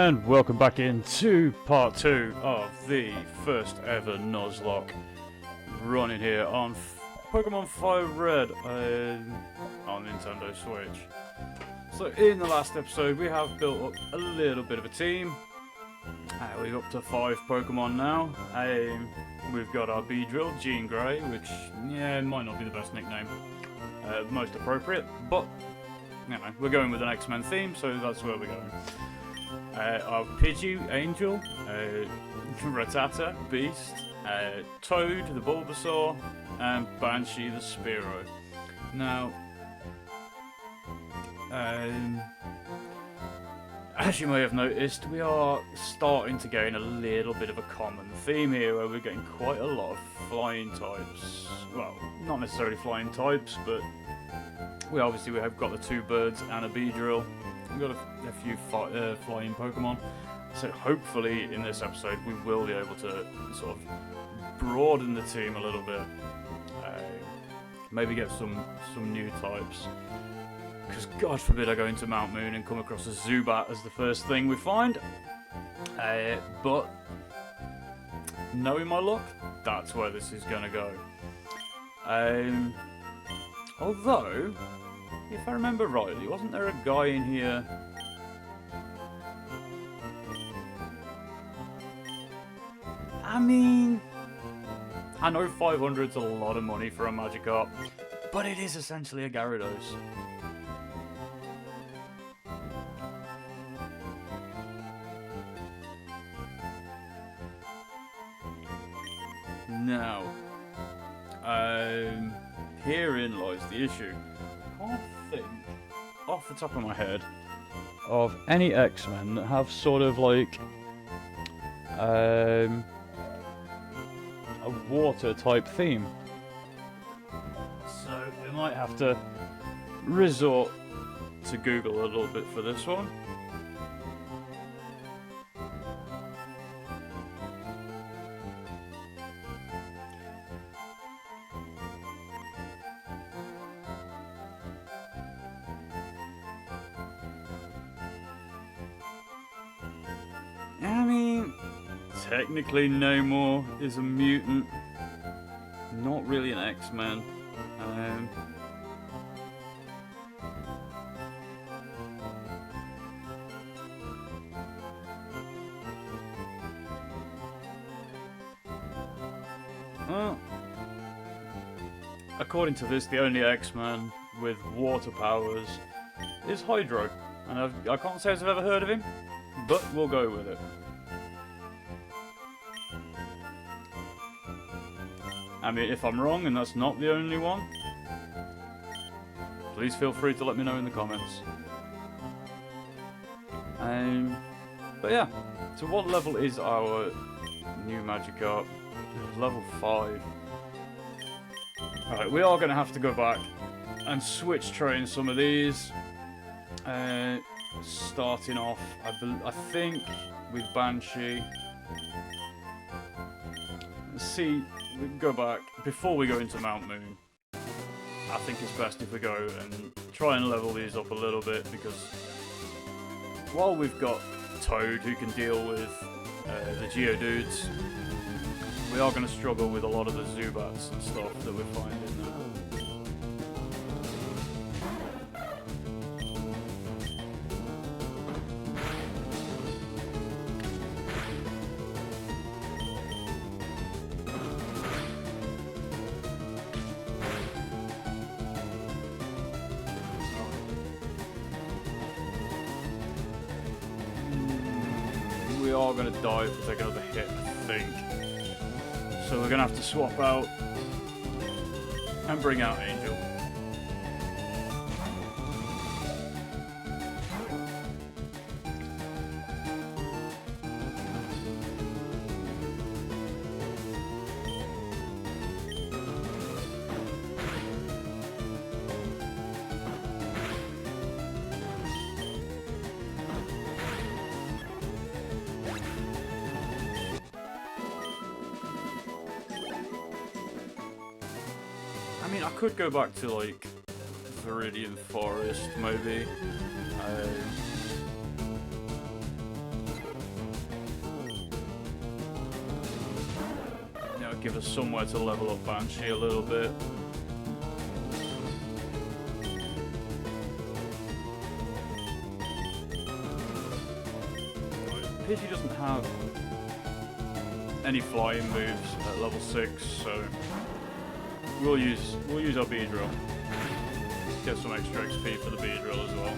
And welcome back into part 2 of the first ever Nuzlocke running here on Pokemon Fire Red on Nintendo Switch. So in the last episode we have built up a little bit of a team. We're up to 5 Pokemon now. We've got our Beedrill, Jean Grey, which might not be the best nickname, most appropriate, but you know, we're going with an X-Men theme, so that's where we're going. Our Pidgey, Angel, Rattata, Beast, Toad, the Bulbasaur, and Banshee, the Spearow. Now, as you may have noticed, we are starting to gain a little bit of a common theme here, where we're getting quite a lot of flying types. Well, not necessarily flying types, but we have got the 2 birds and a Beedrill. We've got a few flying Pokemon, so hopefully in this episode we will be able to sort of broaden the team a little bit. Maybe get some new types. Because God forbid I go into Mount Moon and come across a Zubat as the first thing we find. But knowing my luck, that's where this is going to go. Although, if I remember rightly, wasn't there a guy in here? I mean, I know 500's a lot of money for a Magikarp, but it is essentially a Gyarados. Now, herein lies the issue. I can't think, off the top of my head, of any X-Men that have sort of like a water type theme. So we might have to resort to Google a little bit for this one. I mean, technically Namor is a mutant, not really an X-Man. Well, according to this, the only X-Man with water powers is Hydro, and I can't say I've ever heard of him, but we'll go with it. I mean, if I'm wrong and that's not the only one, please feel free to let me know in the comments. But yeah, so what level is our new Magikarp? Level 5. Alright, we are going to have to go back and switch train some of these. Starting off, I think, with Banshee. Let's see, we can go back, before we go into Mount Moon, I think it's best if we go and try and level these up a little bit, because while we've got Toad who can deal with the Geodudes, we are going to struggle with a lot of the Zubats and stuff that we're finding now. We are going to die if we take another hit, I think. So we're going to have to swap out and bring out Angel. I mean, I could go back to, like, Viridian Forest, maybe. give us somewhere to level up Banshee a little bit. Pidgey doesn't have any flying moves at level 6, so we'll use our Beedrill. Get some extra XP for the Beedrill as well.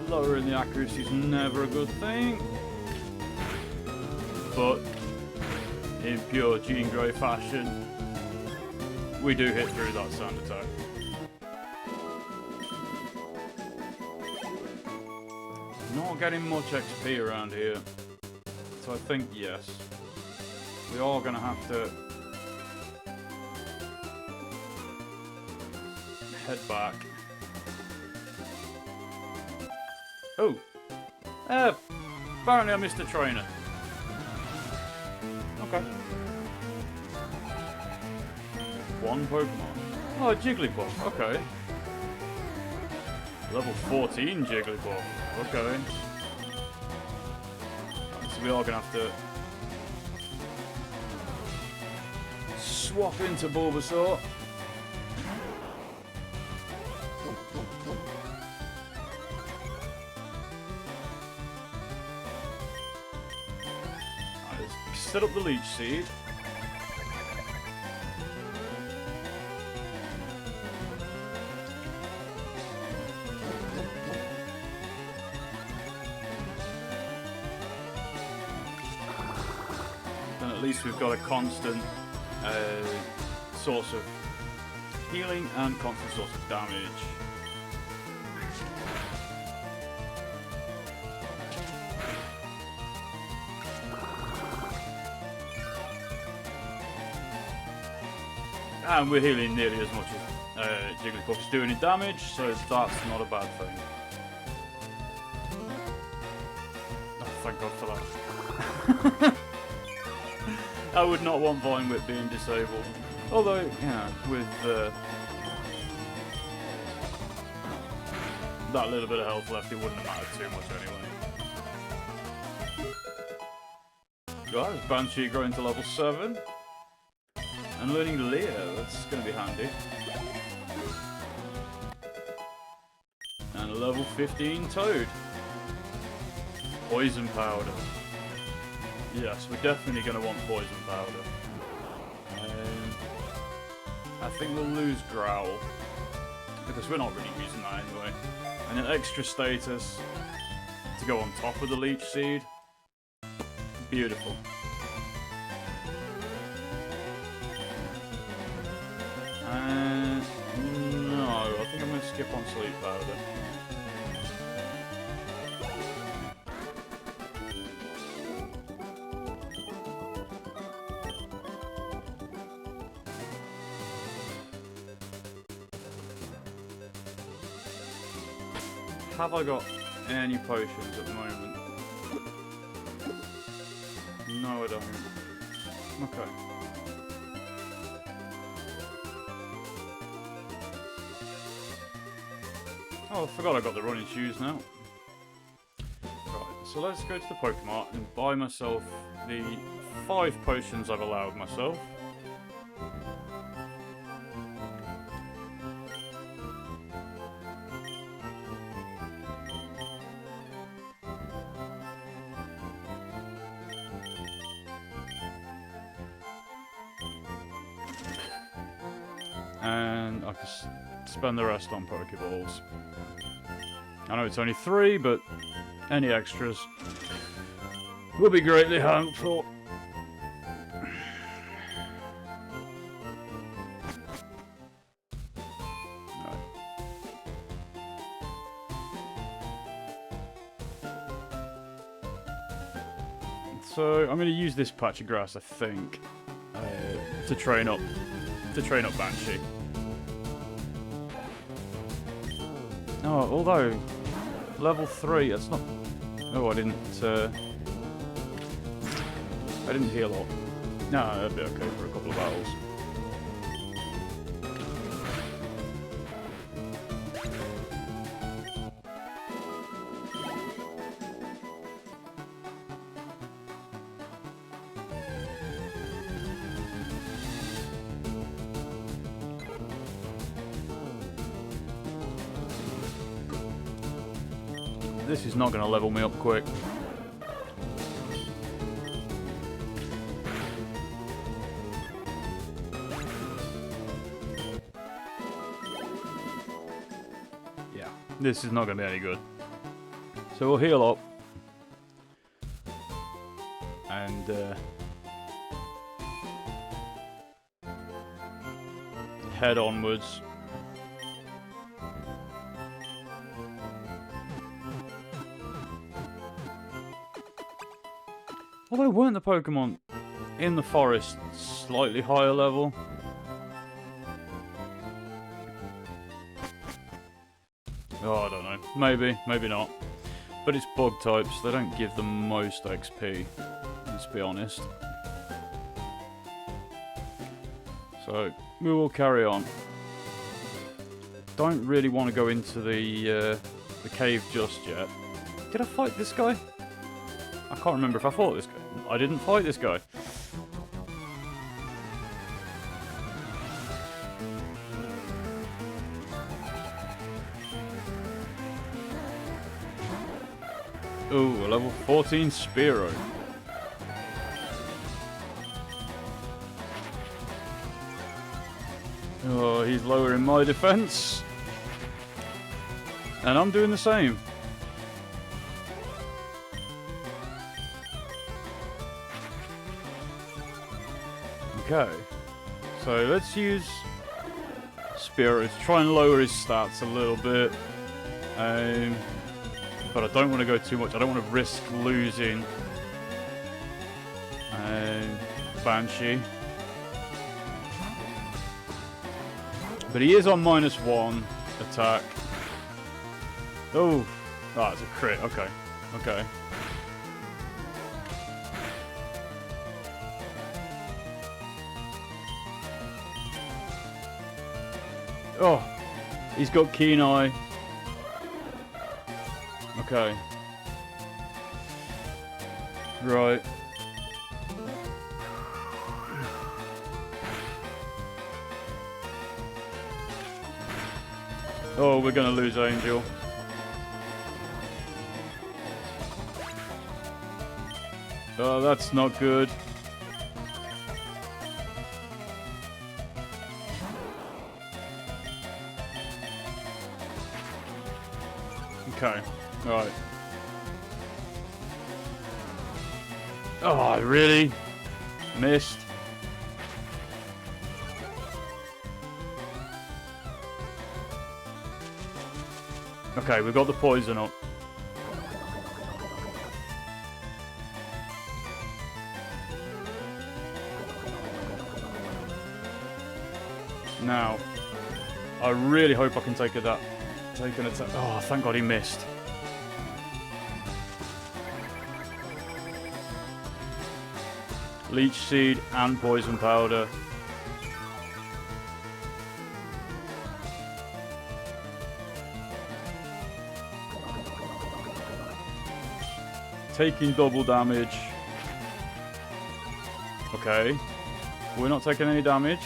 Lowering the accuracy is never a good thing, but in pure Jean Grey fashion, we do hit through that sand attack. Not getting much XP around here, so I think yes, we are going to have to head back. Oh! Apparently I missed a trainer. Okay. One Pokemon. Oh, Jigglypuff. Okay. Level 14 Jigglypuff. Okay. So we are going to have to swap into Bulbasaur. Set up the Leech Seed. And at least we've got a constant source of healing and constant source of damage. And we're healing nearly as much as Jigglypuff's doing in damage, so that's not a bad thing. Oh, thank God for that. I would not want Vine Whip being disabled. Although, yeah, with that little bit of health left, it wouldn't have mattered too much anyway. Guys, Banshee growing to level 7. And learning Leo, that's going to be handy. And a level 15 Toad. Poison Powder. Yes, we're definitely going to want Poison Powder. I think we'll lose Growl, because we're not really using that anyway. And an extra status to go on top of the Leech Seed. Beautiful. No, I think I'm going to skip on Sleep Powder. Have I got any potions at the moment? No, I don't. Okay. Oh, I forgot I got the running shoes now. Right, so let's go to the Pokemart and buy myself the 5 potions I've allowed myself. And I can spend the rest on Pokeballs. I know it's only 3, but any extras will be greatly helpful. Right. So I'm going to use this patch of grass, I think, to train up Banshee. Oh, although level 3, that's not. Oh, I didn't heal up. No, that'd be okay for a couple of battles. This is not going to level me up quick. Yeah, this is not going to be any good. So we'll heal up. And head onwards. Although weren't the Pokemon in the forest slightly higher level? Oh, I don't know. Maybe, maybe not. But it's bug types, they don't give the most XP, let's be honest. So, we will carry on. Don't really want to go into the cave just yet. Did I fight this guy? I can't remember if I fought this guy. I didn't fight this guy. Ooh, a level 14 Spearow. Oh, he's lowering my defense. And I'm doing the same. Okay. So let's use Spearow to try and lower his stats a little bit. But I don't want to go too much. I don't want to risk losing Banshee. But he is on -1 attack. Oh, that's a crit. Okay. Okay. Oh, he's got Keen Eye. Okay. Right. Oh, we're gonna lose Angel. Oh, that's not good. Okay. Right. Oh, I really missed. Okay, we got the poison up. Now, I really hope I can take an attack. Oh, thank God he missed. Leech Seed and Poison Powder. Taking double damage. Okay. We're not taking any damage.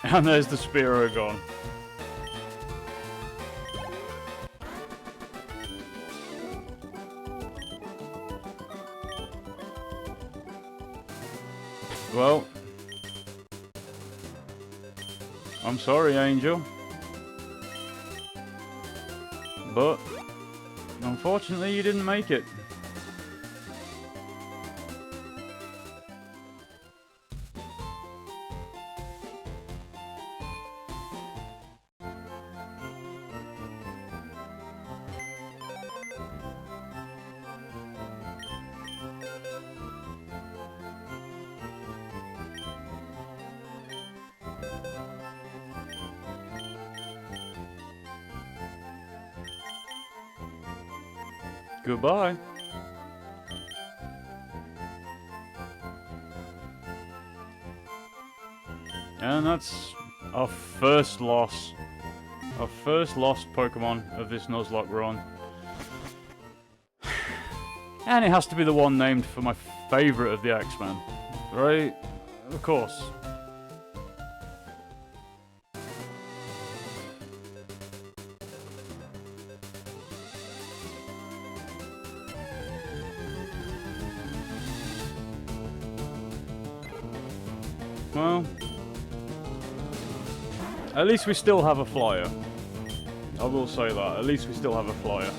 And there's the Spearow gone. Well, I'm sorry, Angel. But, unfortunately, you didn't make it. Goodbye. And that's our first loss. Our first lost Pokemon of this Nuzlocke run. And it has to be the one named for my favourite of the X-Men. Right? Of course. Well, at least we still have a flyer. I will say that. At least we still have a flyer.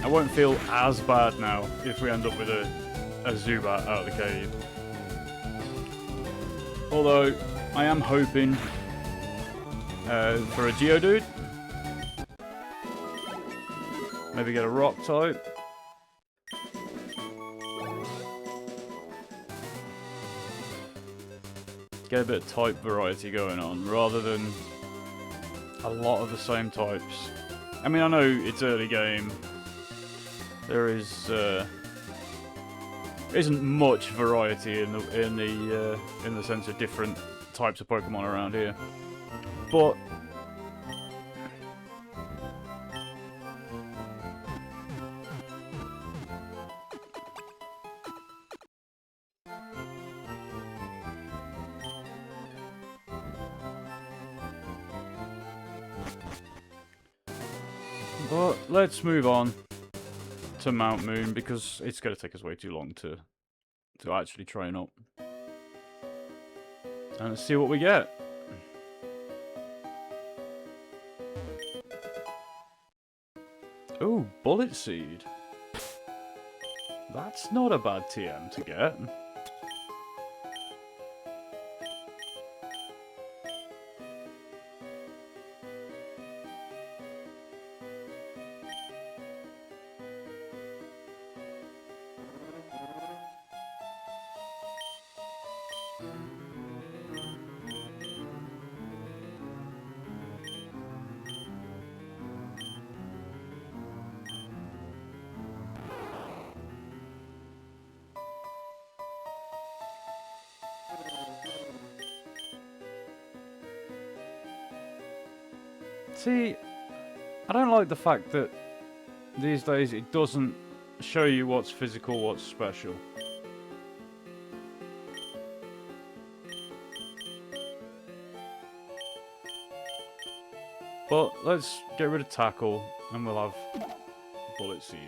I won't feel as bad now if we end up with a Zubat out of the cave. Although, I am hoping for a Geodude. Maybe get a Rock type. Get a bit of type variety going on, rather than a lot of the same types. I mean, I know it's early game. There isn't much variety in the sense of different types of Pokemon around here, but let's move on to Mount Moon, because it's going to take us way too long to actually train up. And let's see what we get. Ooh, Bullet Seed. That's not a bad TM to get. See, I don't like the fact that these days it doesn't show you what's physical, what's special. But let's get rid of Tackle and we'll have Bullet Seed.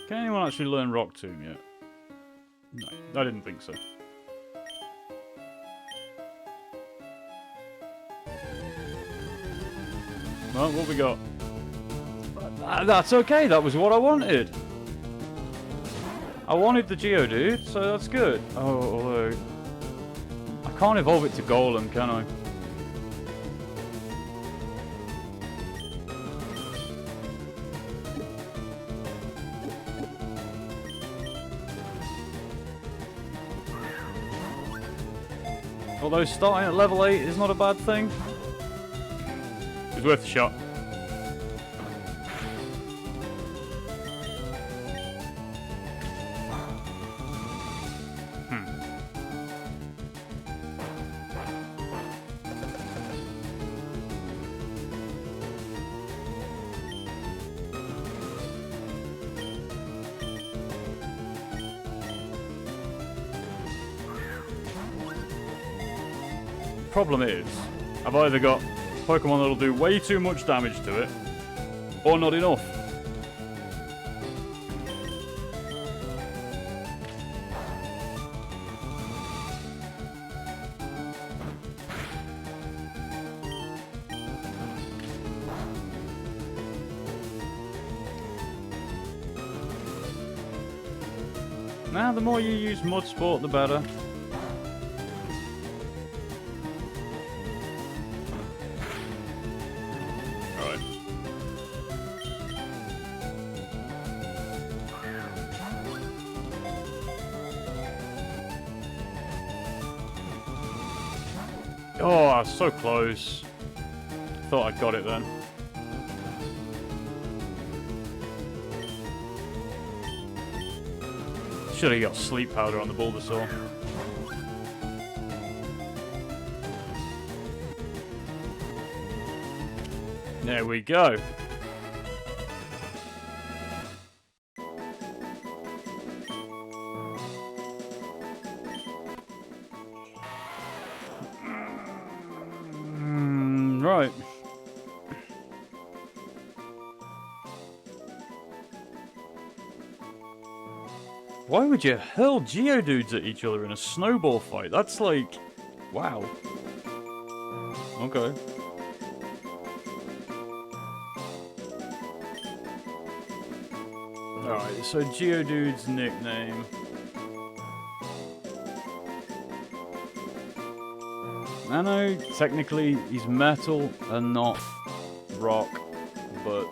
Can anyone actually learn Rock Tomb yet? No, I didn't think so. Well, what we got? That's okay, that was what I wanted. I wanted the Geodude, so that's good. Oh, although I can't evolve it to Golem, can I? Although starting at level 8 is not a bad thing. It's worth a shot. Problem is, I've either got Pokemon that'll do way too much damage to it, or not enough. Now, the more you use Mud Sport, the better. Oh, I was so close. Thought I'd got it then. Should have got Sleep Powder on the Bulbasaur. There we go. Right. Why would you hurl Geodudes at each other in a snowball fight? That's like... wow. Okay. Alright, so Geodude's nickname... I know, technically, he's metal and not rock, but...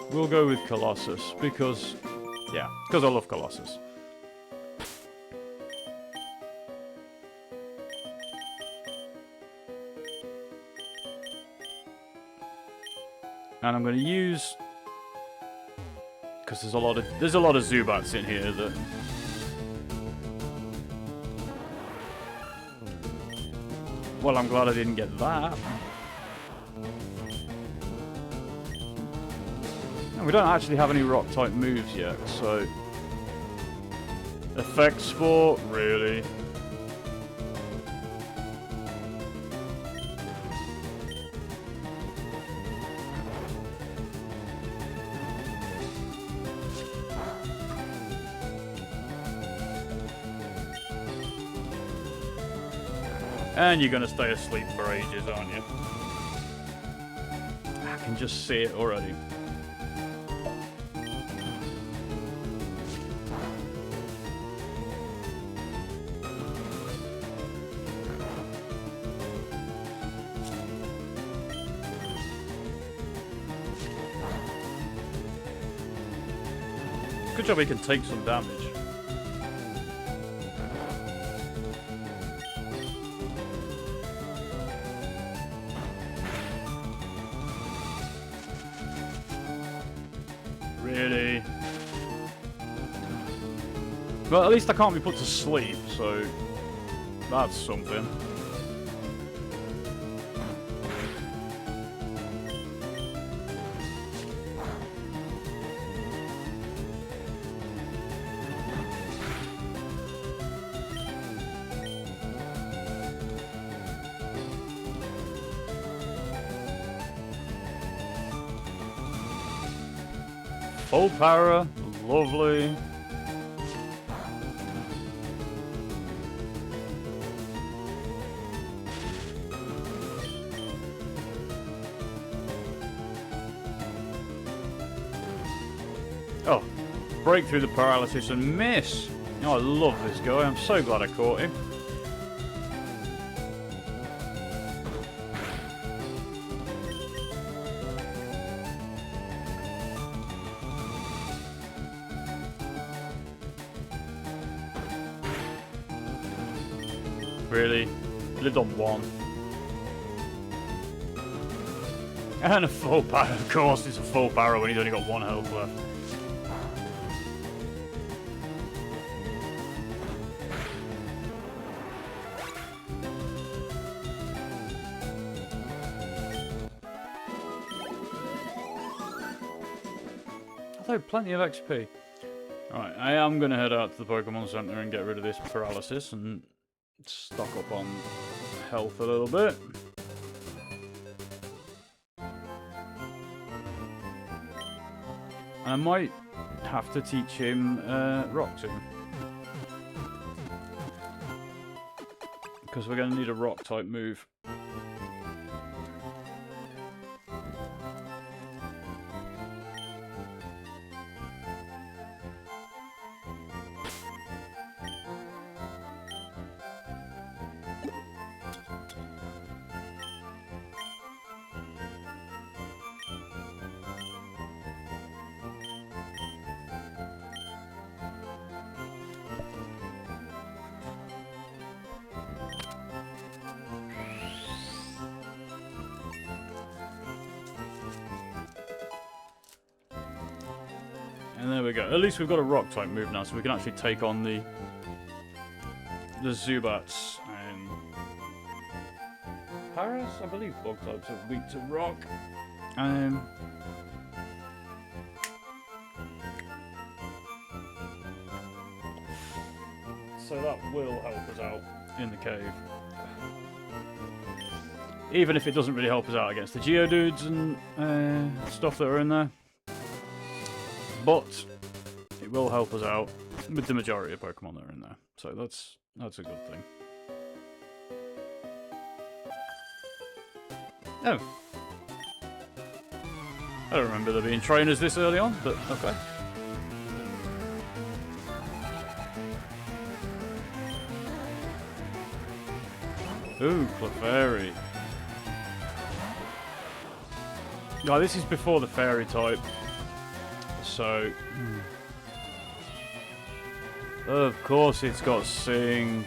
we'll go with Colossus, because... yeah, because I love Colossus. And I'm going to use... because there's a lot of Zubats in here that... well, I'm glad I didn't get that. And we don't actually have any rock-type moves yet, so... Effect Sport? Really? And you're gonna stay asleep for ages, aren't you? I can just see it already. Good job he can take some damage. Really? Well, at least I can't be put to sleep, so that's something. Full para, lovely. Oh, break through the paralysis and miss. Oh, I love this guy. I'm so glad I caught him. Really? Lived on one. And a full power, of course, it's a full power when he's only got one health left. Although, plenty of XP. Alright, I am going to head out to the Pokemon Center and get rid of this paralysis and stock up on health a little bit. I might have to teach him Rock Tomb, because we're going to need a rock type move. And there we go. At least we've got a rock type move now, so we can actually take on the Zubats and Paras. I believe bug types are weak to rock. So that will help us out in the cave. Even if it doesn't really help us out against the Geodudes and stuff that are in there. But it will help us out with the majority of Pokemon that are in there. So that's a good thing. Oh. I don't remember there being trainers this early on, but okay. Ooh, Clefairy. No, this is before the Fairy type. So... Of course it's got Sing.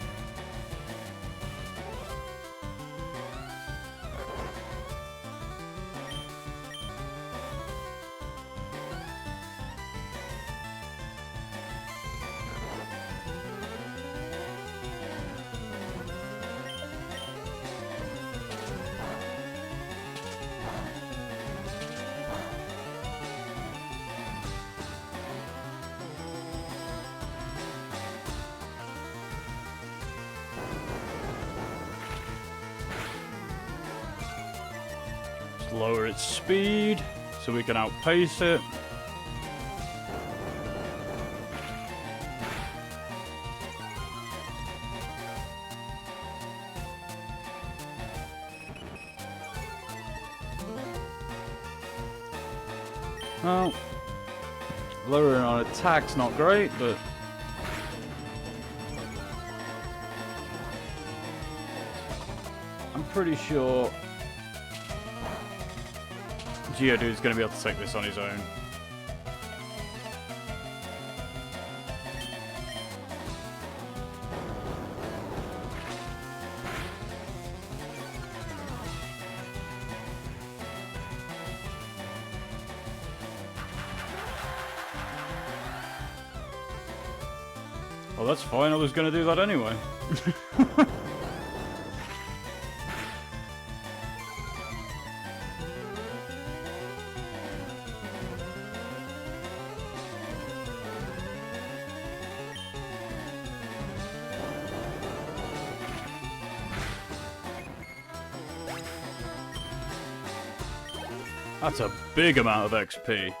Lower its speed so we can outpace it. Well, lowering on attack's not great, but I'm pretty sure Geodude's going to be able to take this on his own. Well, that's fine. I was going to do that anyway. That's a big amount of XP.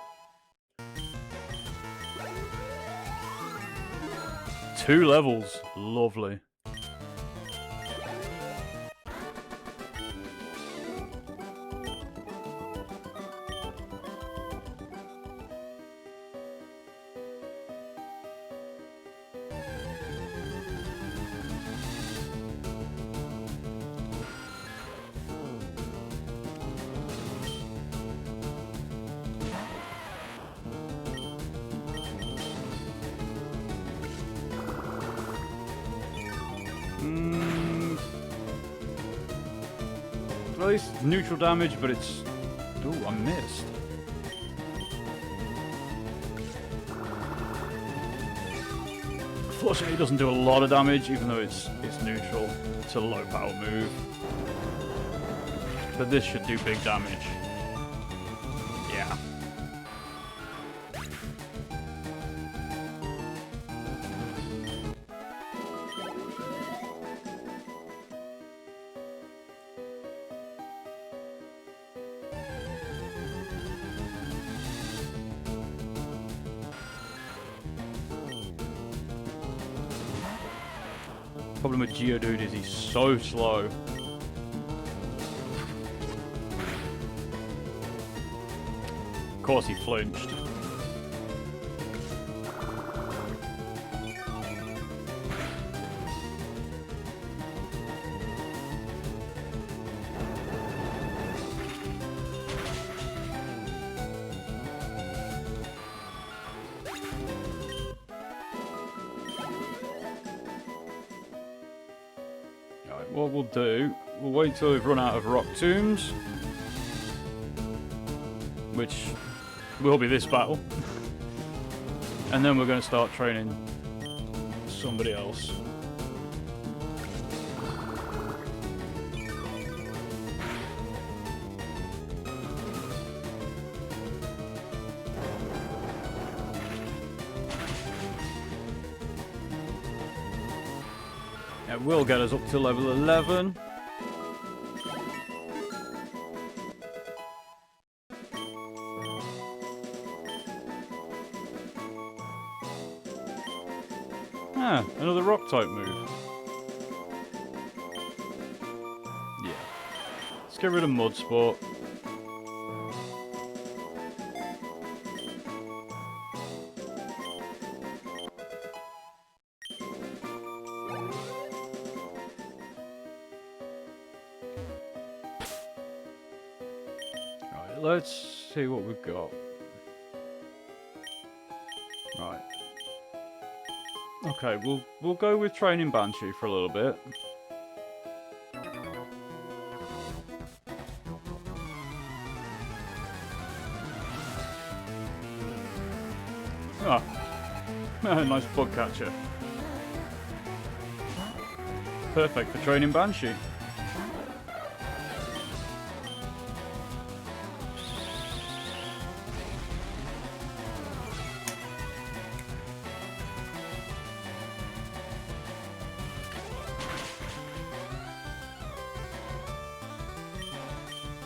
2 levels. Lovely. Well, it's neutral damage, but it's... Ooh, I missed. Fortunately, it doesn't do a lot of damage, even though it's neutral. It's a low power move. But this should do big damage. Yeah. Problem with Geodude is he's so slow. Of course he flinched. What we'll do, we'll wait till we've run out of rock tombs, which will be this battle. And then we're going to start training somebody else. It will get us up to level 11. Ah, another rock type move. Yeah. Let's get rid of Mud Sport. Right, let's see what we've got. Right. Okay, we'll go with training Banshee for a little bit. Ah, nice bug catcher. Perfect for training Banshee.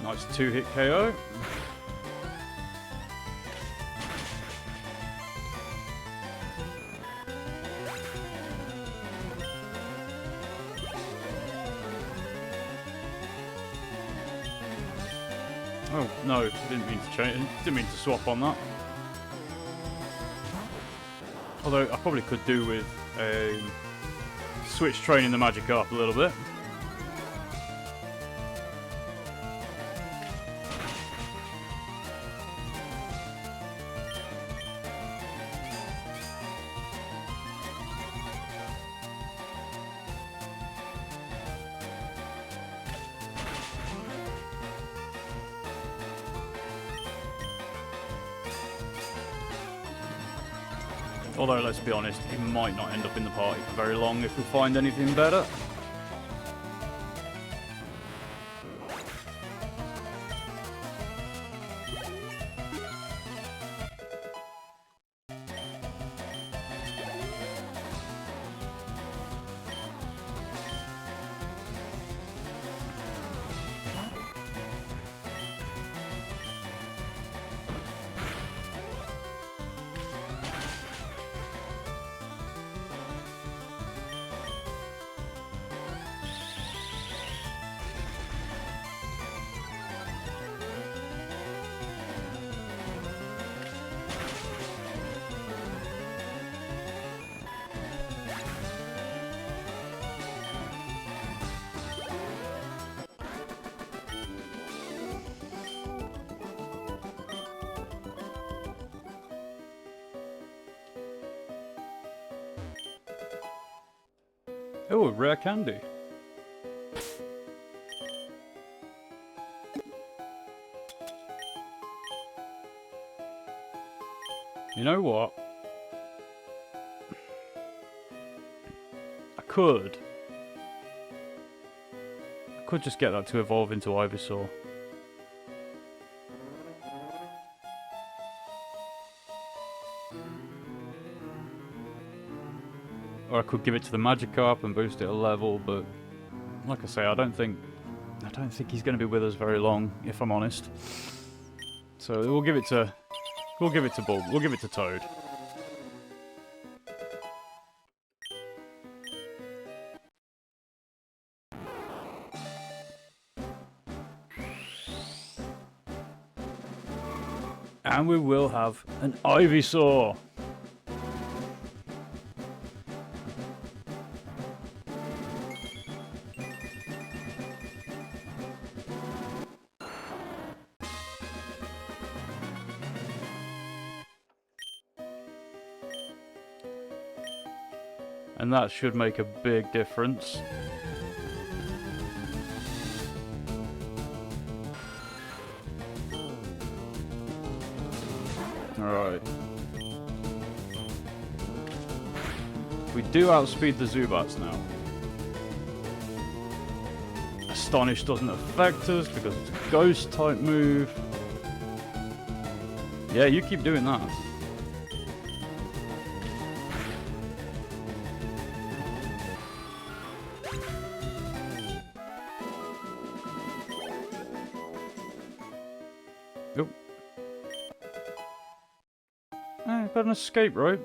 Nice 2-hit KO. Oh no, didn't mean to change. Didn't mean to swap on that. Although I probably could do with switch training the Magikarp a little bit. Although, let's be honest, he might not end up in the party for very long if we find anything better. Oh, a rare candy. You know what? I could just get that to evolve into Ivysaur. Or I could give it to the Magikarp and boost it a level, but like I say, I don't think he's going to be with us very long, if I'm honest. So we'll give it to Bulb. We'll give it to Toad. And we will have an Ivysaur. And that should make a big difference. Alright. we do outspeed the Zubats now. Astonish doesn't affect us because it's a ghost type move. Yeah, you keep doing that. Oh. Got an escape rope.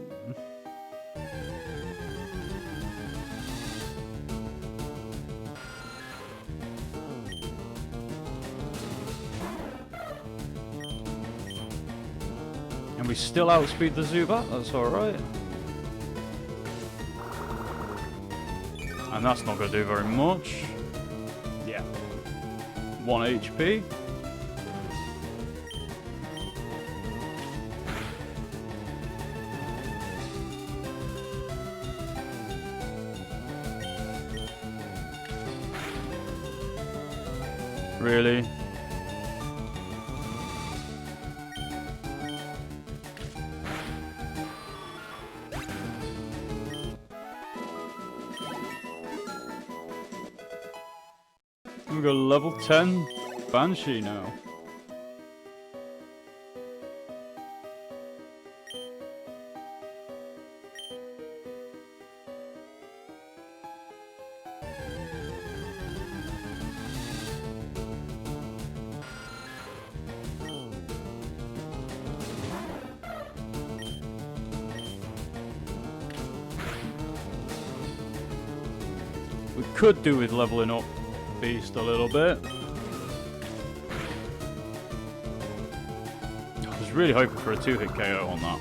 And we still outspeed the Zubat, that's alright. And that's not going to do very much. Yeah. 1 HP. Really? We've got a level 10 Banshee now. We could do with leveling up Beast a little bit. I was really hoping for a 2-hit KO on that.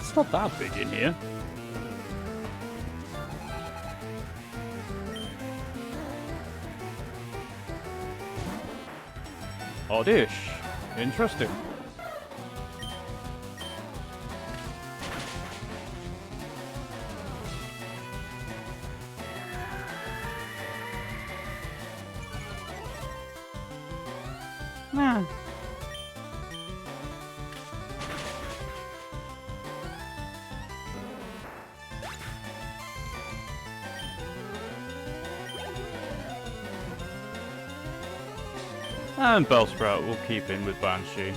It's not that big in here. Oddish. Interesting. Nah. And Bellsprout will keep in with Banshee.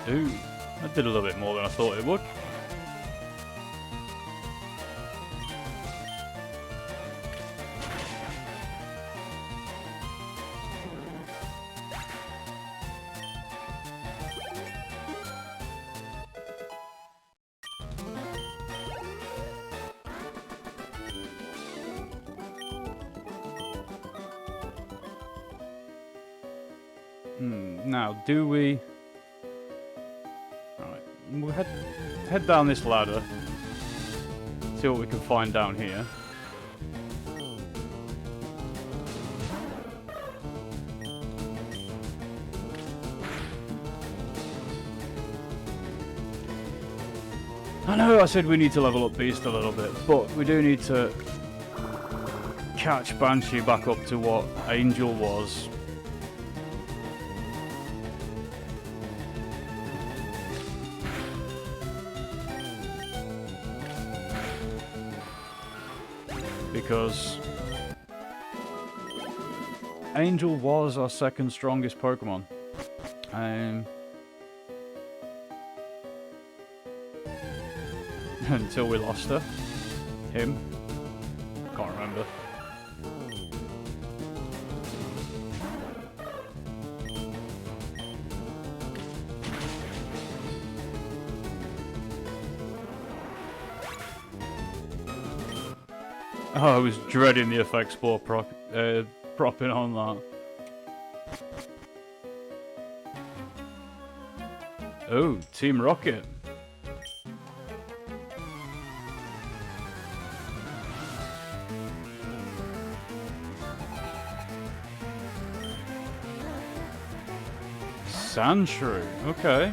Ooh, that did a little bit more than I thought it would. Now, do we... Alright, we'll head down this ladder. See what we can find down here. I know I said we need to level up Beast a little bit, but we do need to catch Banshee back up to what Angel was. Because Angel was our second strongest Pokemon. Until we lost her. Him. Can't remember. Oh, I was dreading the effect spore propping on that. Oh, Team Rocket. Sandshrew, okay.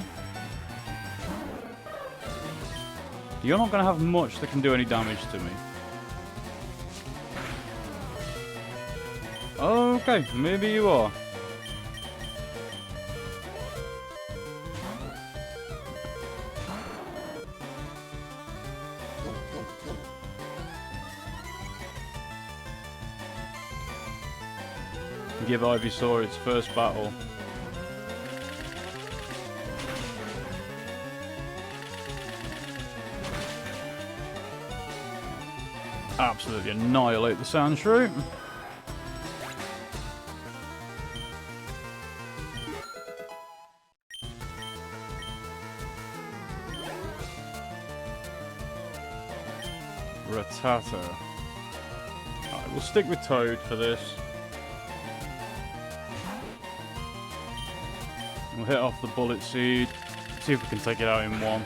You're not going to have much that can do any damage to me. Okay, maybe you are. Give Ivysaur its first battle. Absolutely annihilate the Sandshrew. Rattata. Alright, we'll stick with Toad for this. We'll hit off the Bullet Seed. See if we can take it out in one.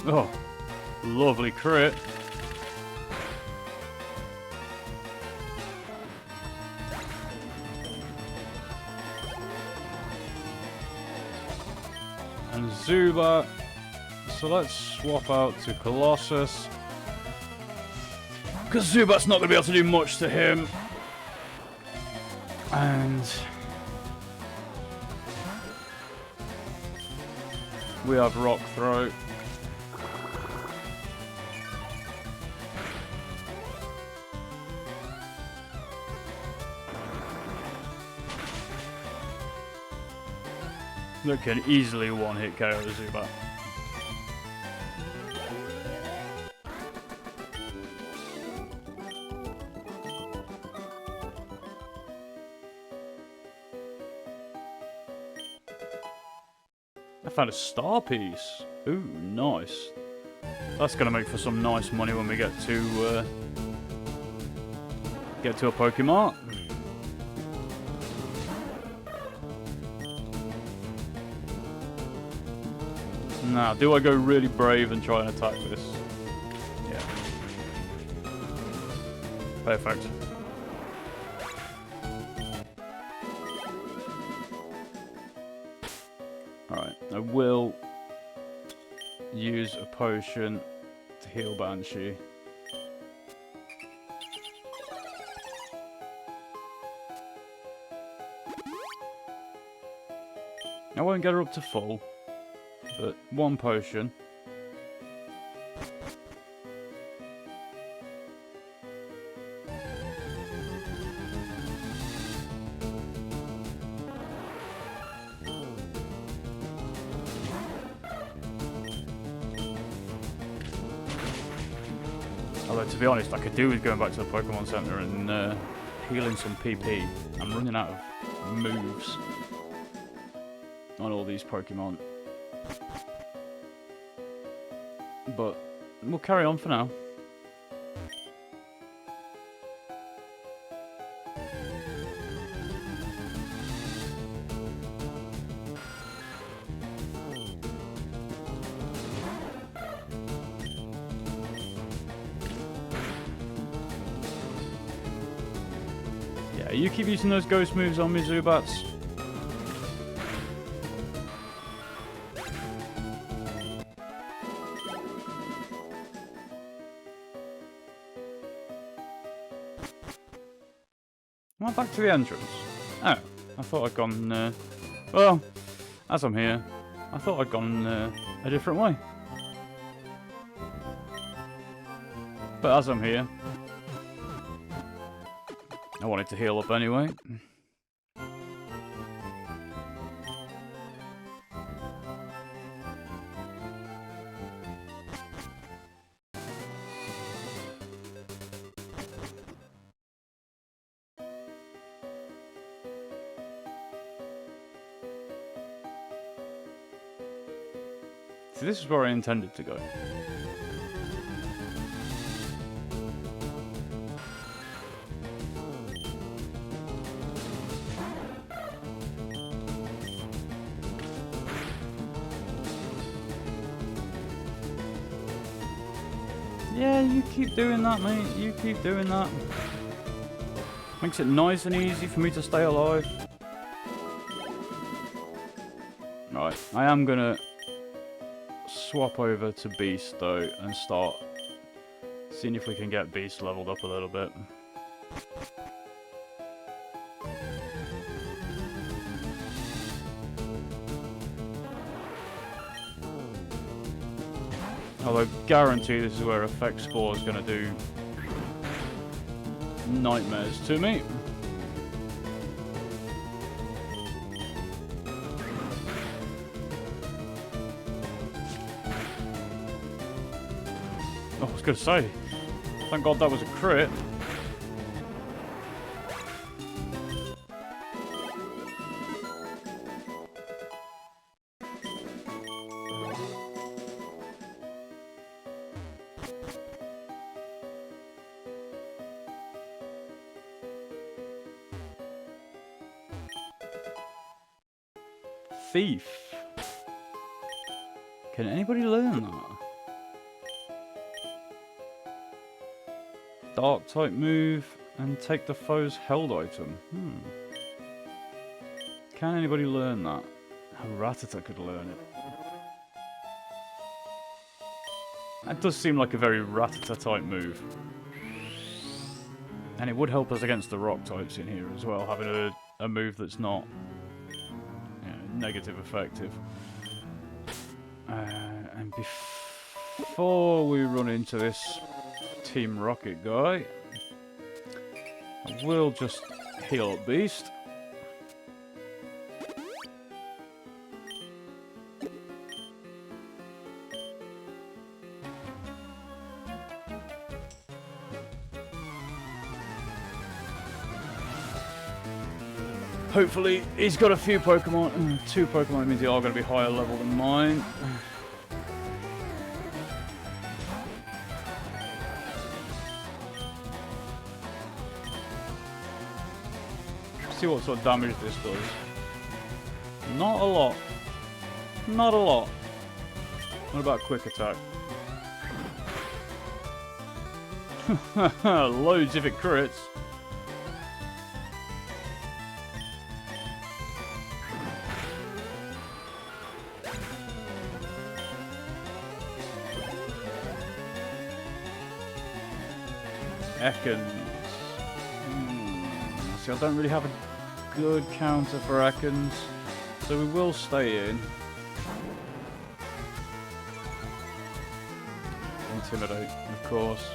Oh, lovely crit. And Zubat. So let's swap out to Colossus. Because Zubat's not going to be able to do much to him. And we have Rock Throw. That can easily one-hit KO Zubat. I found a star piece. Ooh, nice. That's gonna make for some nice money when we get to a Pokemart. Now, do I go really brave and try and attack this? Yeah. Perfect. Alright, I will use a potion to heal Banshee. I won't get her up to full, but one potion. Although, to be honest, I could do with going back to the Pokemon Center and healing some PP. I'm running out of moves on all these Pokemon. But we'll carry on for now. Yeah, you keep using those ghost moves on me, Zubats. Am I back to the entrance? Oh, I thought I'd gone, well, as I'm here, I thought I'd gone a different way. But as I'm here, I wanted to heal up anyway. So this is where I intended to go. Yeah, you keep doing that, mate. You keep doing that. Makes it nice and easy for me to stay alive. Right, I am gonna swap over to Beast, though, and start seeing if we can get Beast leveled up a little bit. Although, guarantee this is where Effect Spore is going to do nightmares to me. Oh, I was going to say, thank God that was a crit. Thief. Can anybody learn that? Dark type move and take the foe's held item. Can anybody learn that? Ratata could learn it. That does seem like a very Ratata type move. And it would help us against the rock types in here as well, having a move that's not negative effective. And before we run into this Team Rocket guy, I will just heal up Beast. Hopefully, he's got a few Pokemon. 2 Pokemon means they are going to be higher level than mine. See what sort of damage this does. Not a lot. Not a lot. What about quick attack? Loads if it crits. Ekans. See, I don't really have a good counter for Ekans, so we will stay in. Intimidate, of course.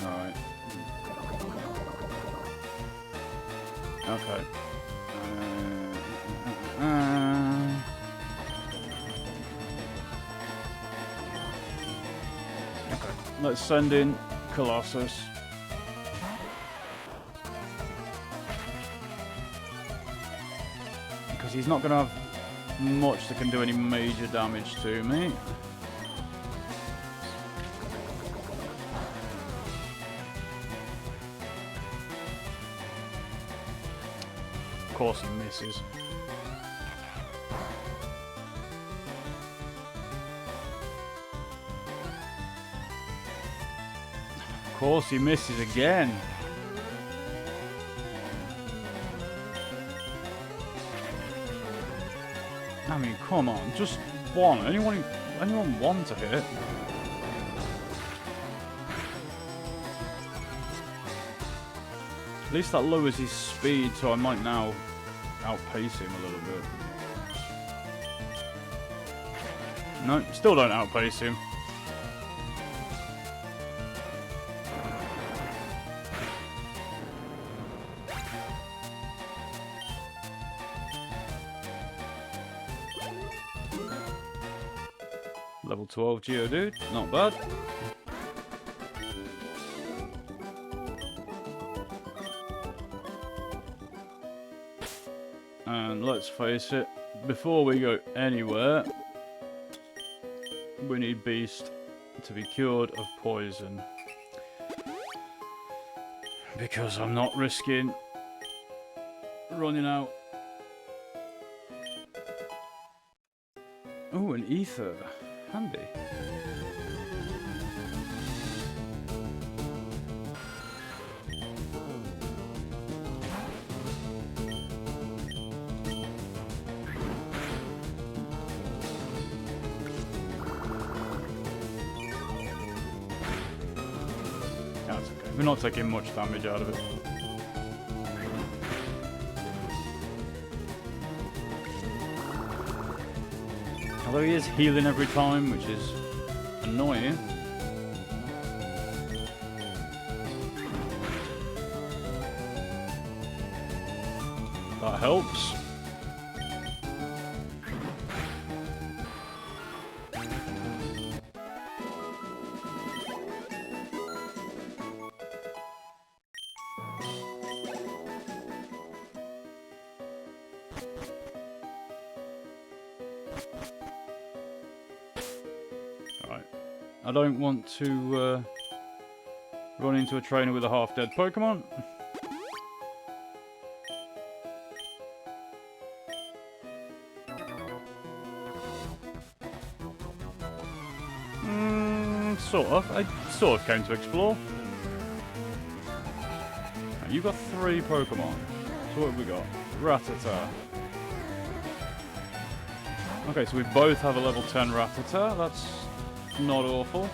Alright. Okay. Okay. Let's send in Colossus. Because he's not going to have much that can do any major damage to me. Of course he misses. Of course he misses again. I mean, come on, just one. Anyone want to hit? At least that lowers his speed, so I might now outpace him a little bit. No, still don't outpace him. Level 12 Geodude, not bad. And let's face it, before we go anywhere, we need Beast to be cured of poison. Because I'm not risking running out. Oh, an ether. Handy. That's okay. We're not taking much damage out of it. Although he is healing every time, which is annoying. That helps. I don't want to run into a trainer with a half-dead Pokemon. Sort of. I sort of came to explore. You got 3 Pokemon. So what have we got? Rattata. Okay, so we both have a level 10 Rattata. That's not awful.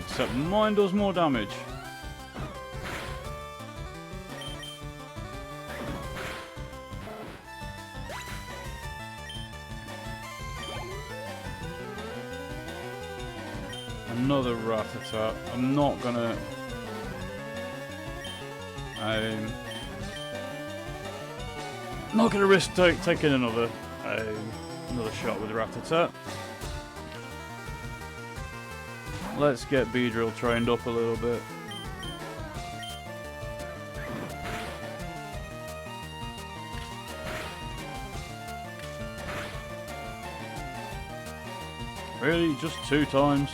Except mine does more damage. Another Rattata. I'm not gonna... not gonna risk taking another shot with Rattata. Let's get Beedrill trained up a little bit. Really? Just 2 times?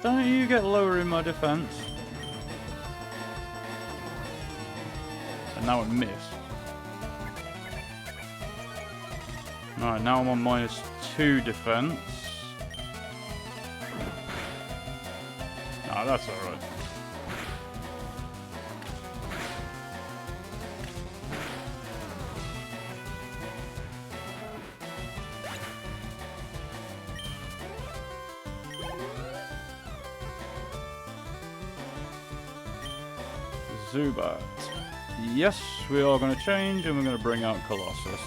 Don't you get lower in my defense? And now I miss. Alright, now I'm on -2 defense. Nah, that's alright. Zubat. Yes, we are going to change and we're going to bring out Colossus.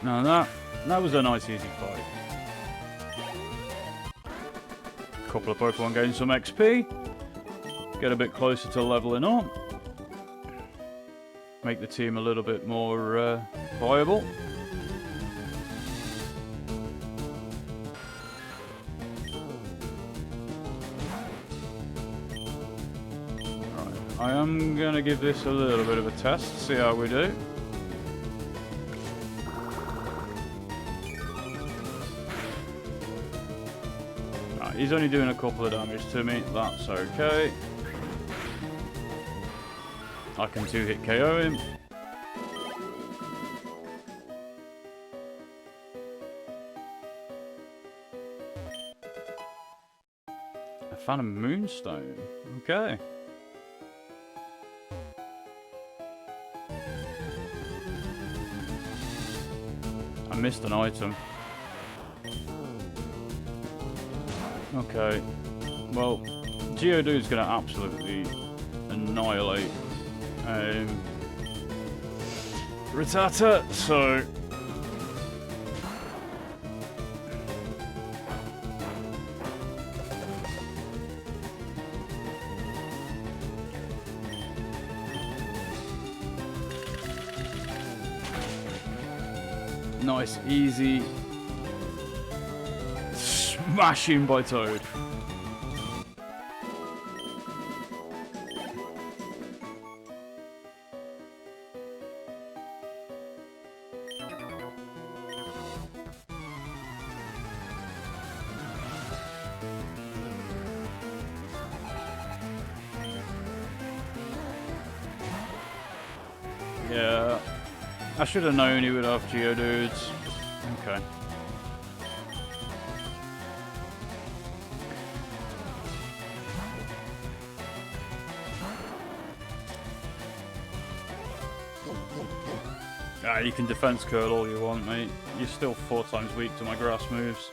Now that was a nice easy fight. Couple of Pokemon getting some XP. Get a bit closer to leveling up. Make the team a little bit more viable. Right. I am going to give this a little bit of a test, see how we do. He's only doing a couple of damage to me, that's okay. I can 2-hit KO him. I found a Moonstone, okay. I missed an item. Okay, well, Geodude's going to absolutely annihilate Rattata, so nice, easy smashing by Toad. Yeah, I should have known he would have Geodudes. Okay. Ah, you can defense curl all you want, mate. You're still 4 times weak to my grass moves.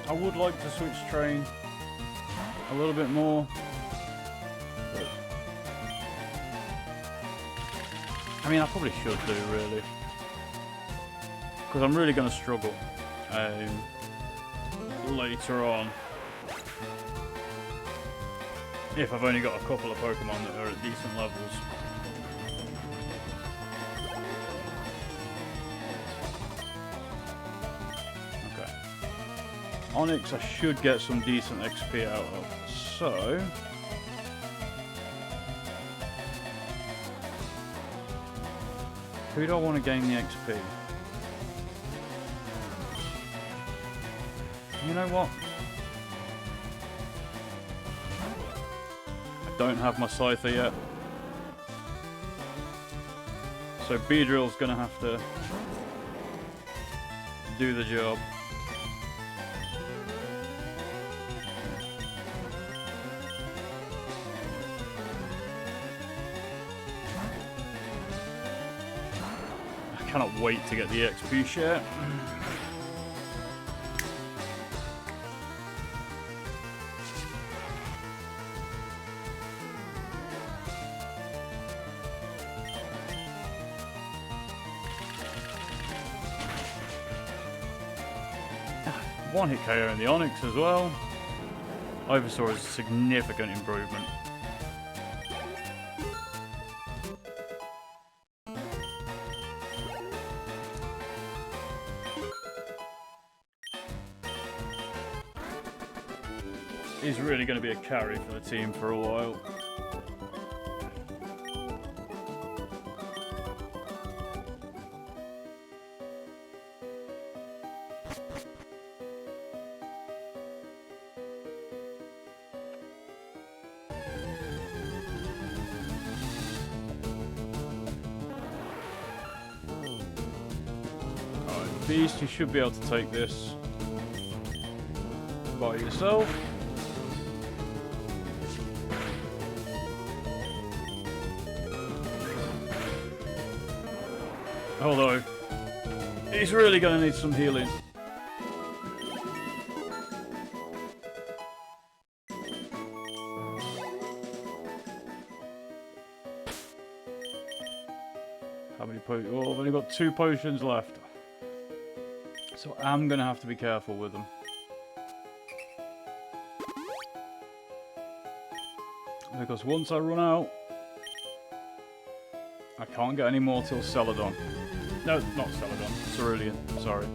I would like to switch train a little bit more, but I mean I probably should do really, because I'm really going to struggle later on if I've only got a couple of Pokemon that are at decent levels. Onyx I should get some decent XP out of, so who do I want to gain the XP? You know what? I don't have my Scyther yet, so Beedrill's gonna have to do the job. I cannot wait to get the XP share. One hit KO in the Onyx as well. Ivysaur is a significant improvement. He's really going to be a carry for the team for a while. Alright, Beast, you should be able to take this by yourself. Although, he's really going to need some healing. How many potions? Oh, I've only got 2 potions left. So I'm going to have to be careful with them. Because once I run out, I can't get any more till Celadon. No, not Celadon. Cerulean. Sorry.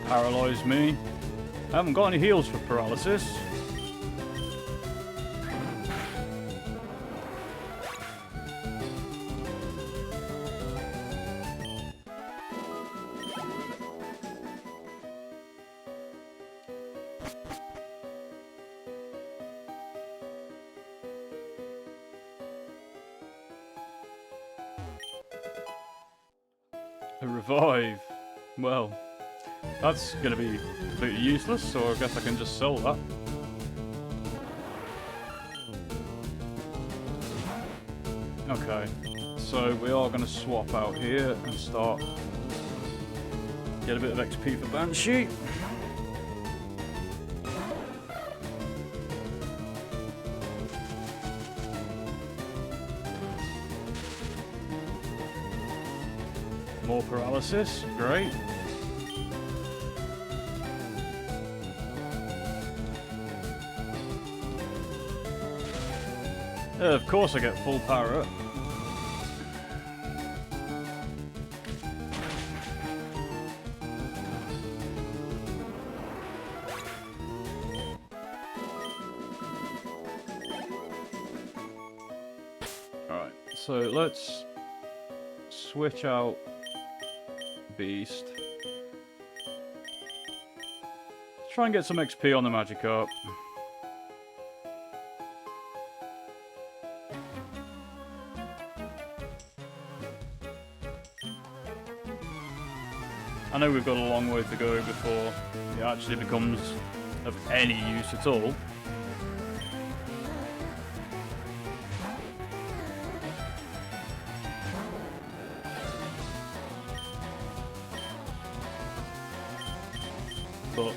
Paralyze me. I haven't got any heals for paralysis. A revive. Well, that's going to be completely useless, so I guess I can just sell that. Okay, so we are going to swap out here and start. Get a bit of XP for Banshee. More paralysis, great. Of course I get full power up. Alright, so let's switch out Beast. Let's try and get some XP on the Magikarp. I know we've got a long way to go before it actually becomes of any use at all. But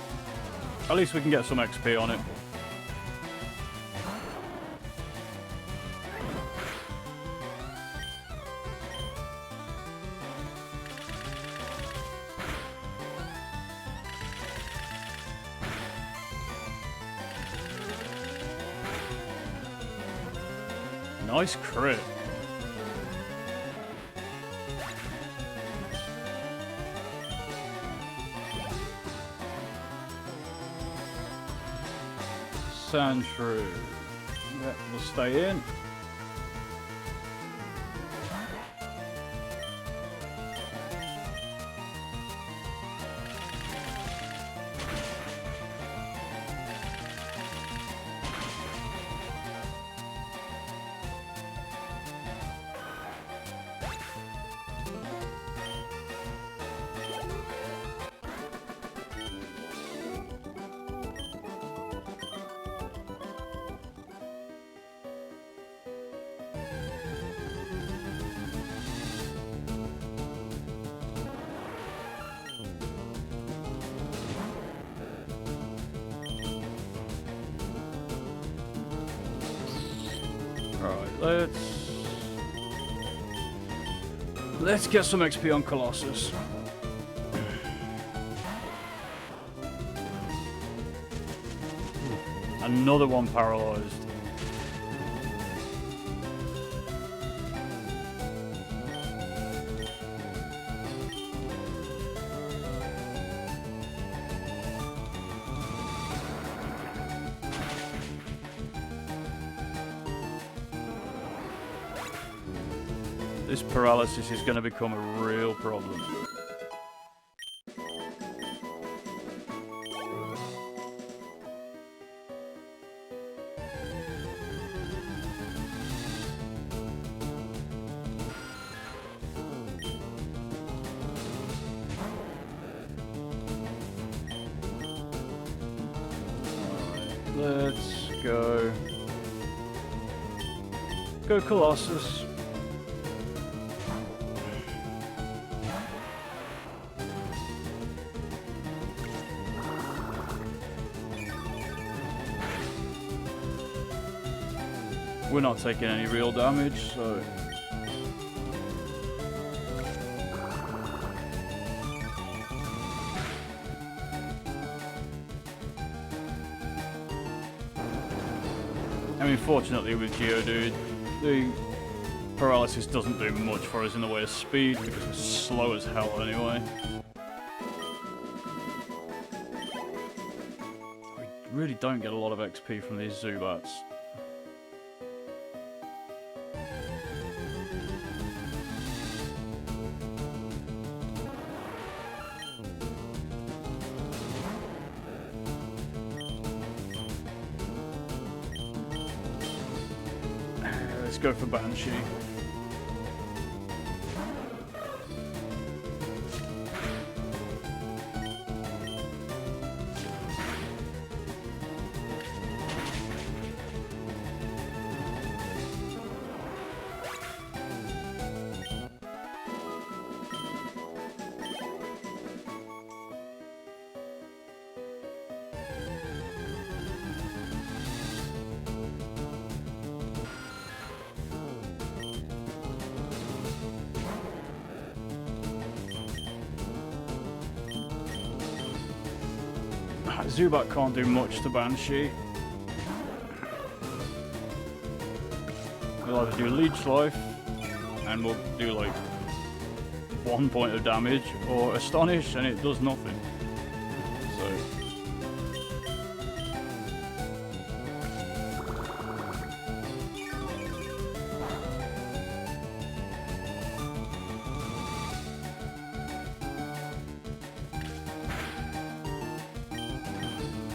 at least we can get some XP on it. Nice crit. Sandshrew. Yep, we'll stay in. Right, let's get some XP on Colossus. Another one paralyzed. This paralysis is going to become a real problem. Let's go. Go Colossus. We're not taking any real damage, so... I mean, fortunately with Geodude, the paralysis doesn't do much for us in the way of speed, because we're slow as hell anyway. We really don't get a lot of XP from these Zubats. Let's go for Banshee. Zubat can't do much to Banshee. We'll either do Leech Life, and we'll do like 1 point of damage, or Astonish, and it does nothing. So.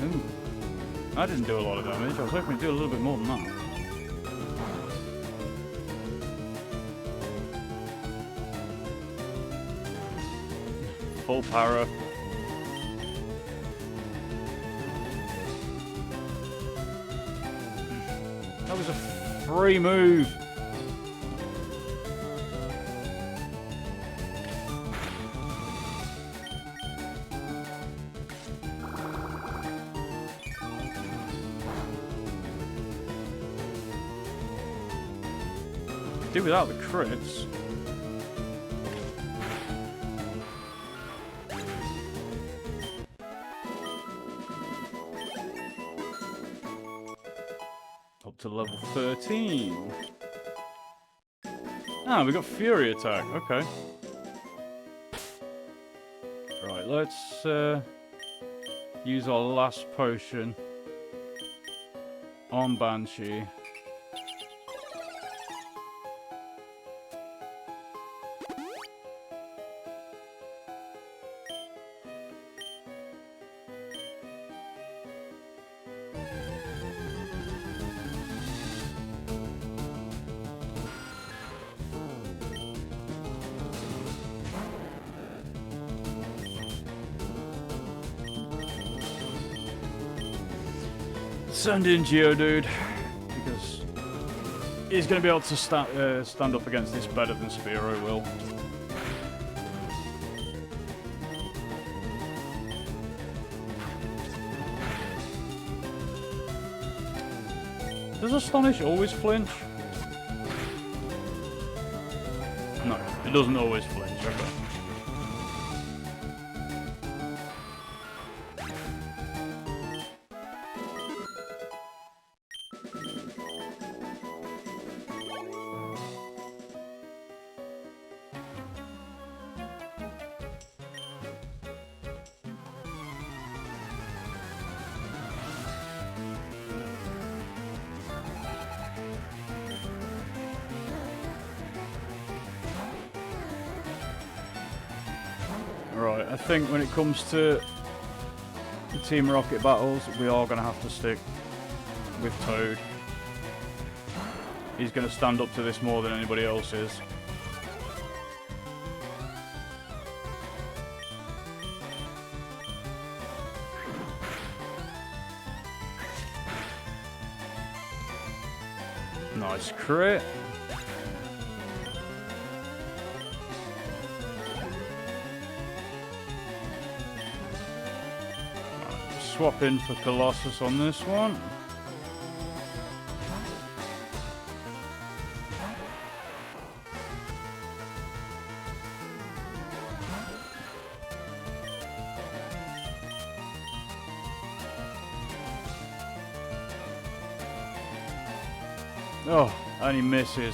Ooh. I didn't do a lot of damage. I was hoping to do a little bit more than that. Full para. That was a free move. Do without the crits. Up to level 13. Ah, we got Fury Attack. Okay. Right, let's use our last potion on Banshee. Send in Geodude, because he's going to be able to stand up against this better than Spearow will. Does Astonish always flinch? No, it doesn't always flinch, okay. Right, I think when it comes to the Team Rocket battles, we are going to have to stick with Toad. He's going to stand up to this more than anybody else is. Nice crit. Swap in for Colossus on this one. Oh, and he misses.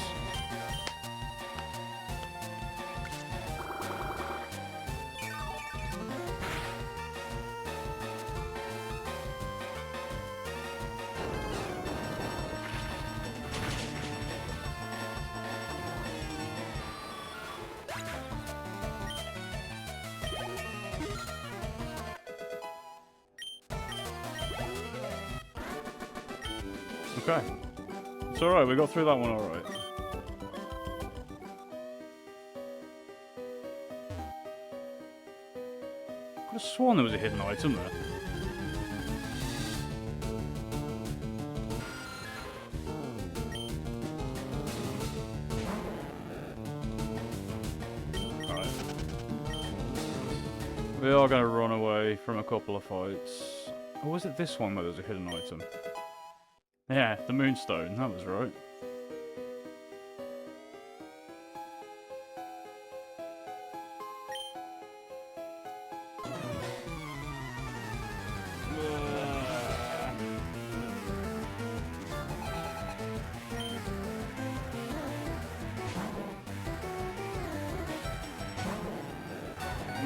Okay. It's alright, we got through that one alright. I could have sworn there was a hidden item there. Alright. We are going to run away from a couple of fights. Or was it this one where there's a hidden item? Yeah, the Moonstone, that was right.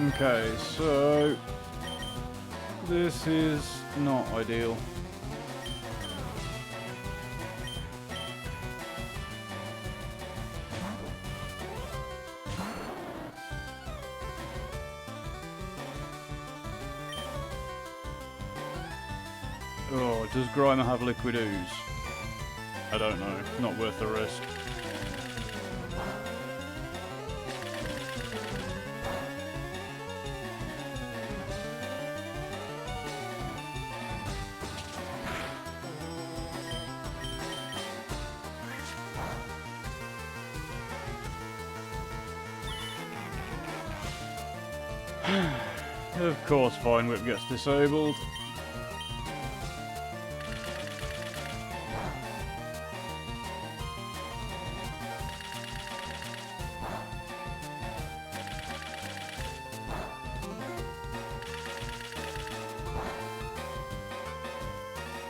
Okay, so this is not ideal. Oh, does Grimer have liquid ooze? I don't know. Not worth the risk. Of course, Fine Whip gets disabled.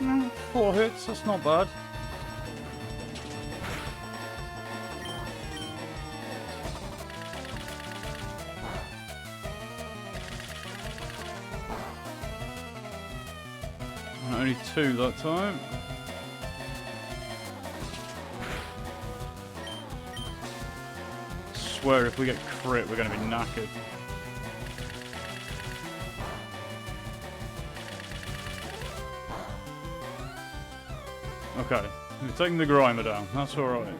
Mm, 4 hits, that's not bad. Only 2 that time. I swear if we get crit we're going to be knackered. Okay, we've taken the Grimer down, that's alright.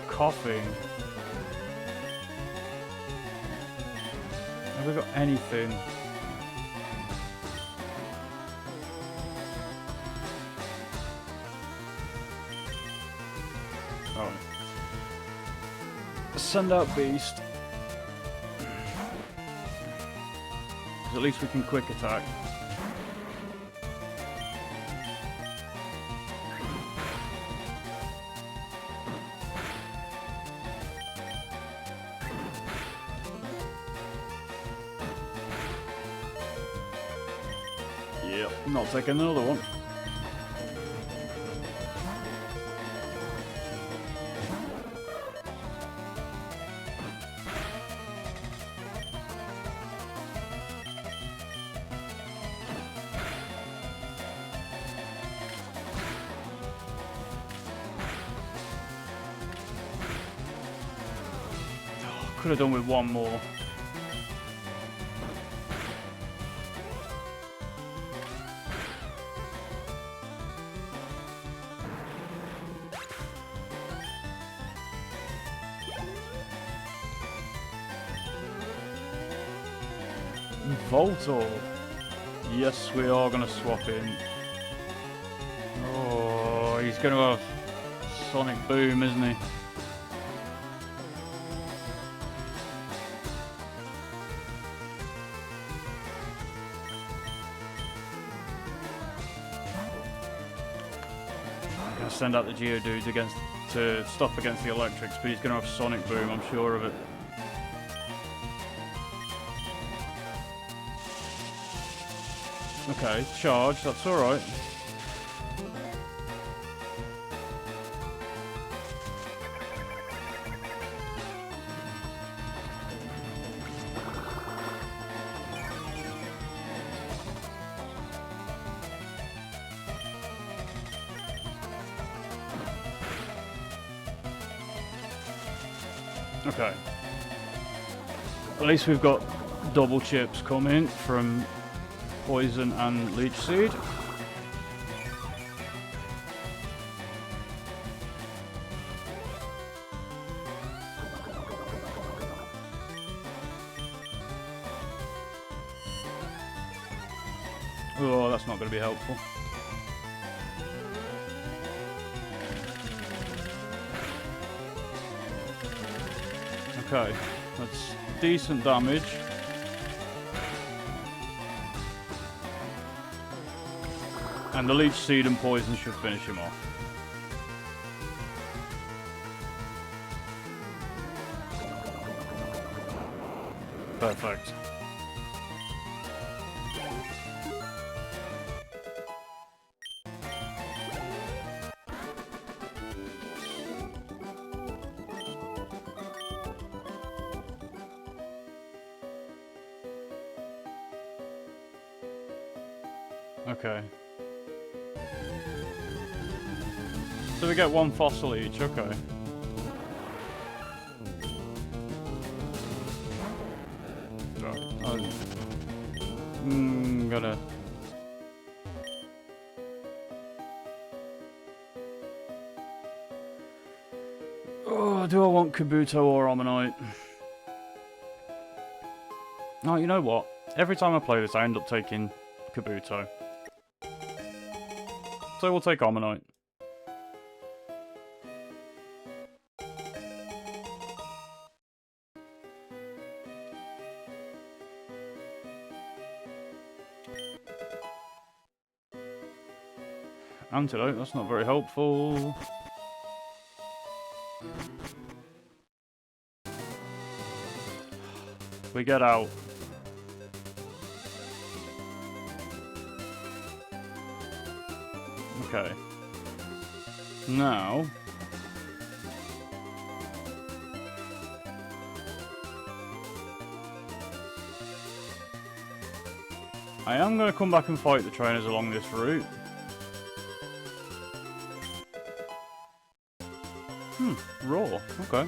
Coughing. Have we got anything? Oh. Send out Beast. Because at least we can quick attack. Yep, not taking another one. Could have done with one more. Voltor. Yes, we are going to swap in. Oh, he's going to have Sonic Boom, isn't he? I'm going to send out the Geodudes to stop against the electrics, but he's going to have Sonic Boom, I'm sure of it. Okay, charge, that's alright. Okay. At least we've got double chips coming from Poison and Leech Seed. Oh, that's not going to be helpful. Okay, that's decent damage. And the Leech Seed and Poison should finish him off. Perfect. Okay. So we get one fossil each, okay. Right. Gonna... Oh, do I want Kabuto or Ammonite? Oh, you know what? Every time I play this, I end up taking Kabuto. So we'll take Ammonite. Antidote, that's not very helpful. We get out. Okay. Now... I am going to come back and fight the trainers along this route. Raw. Okay.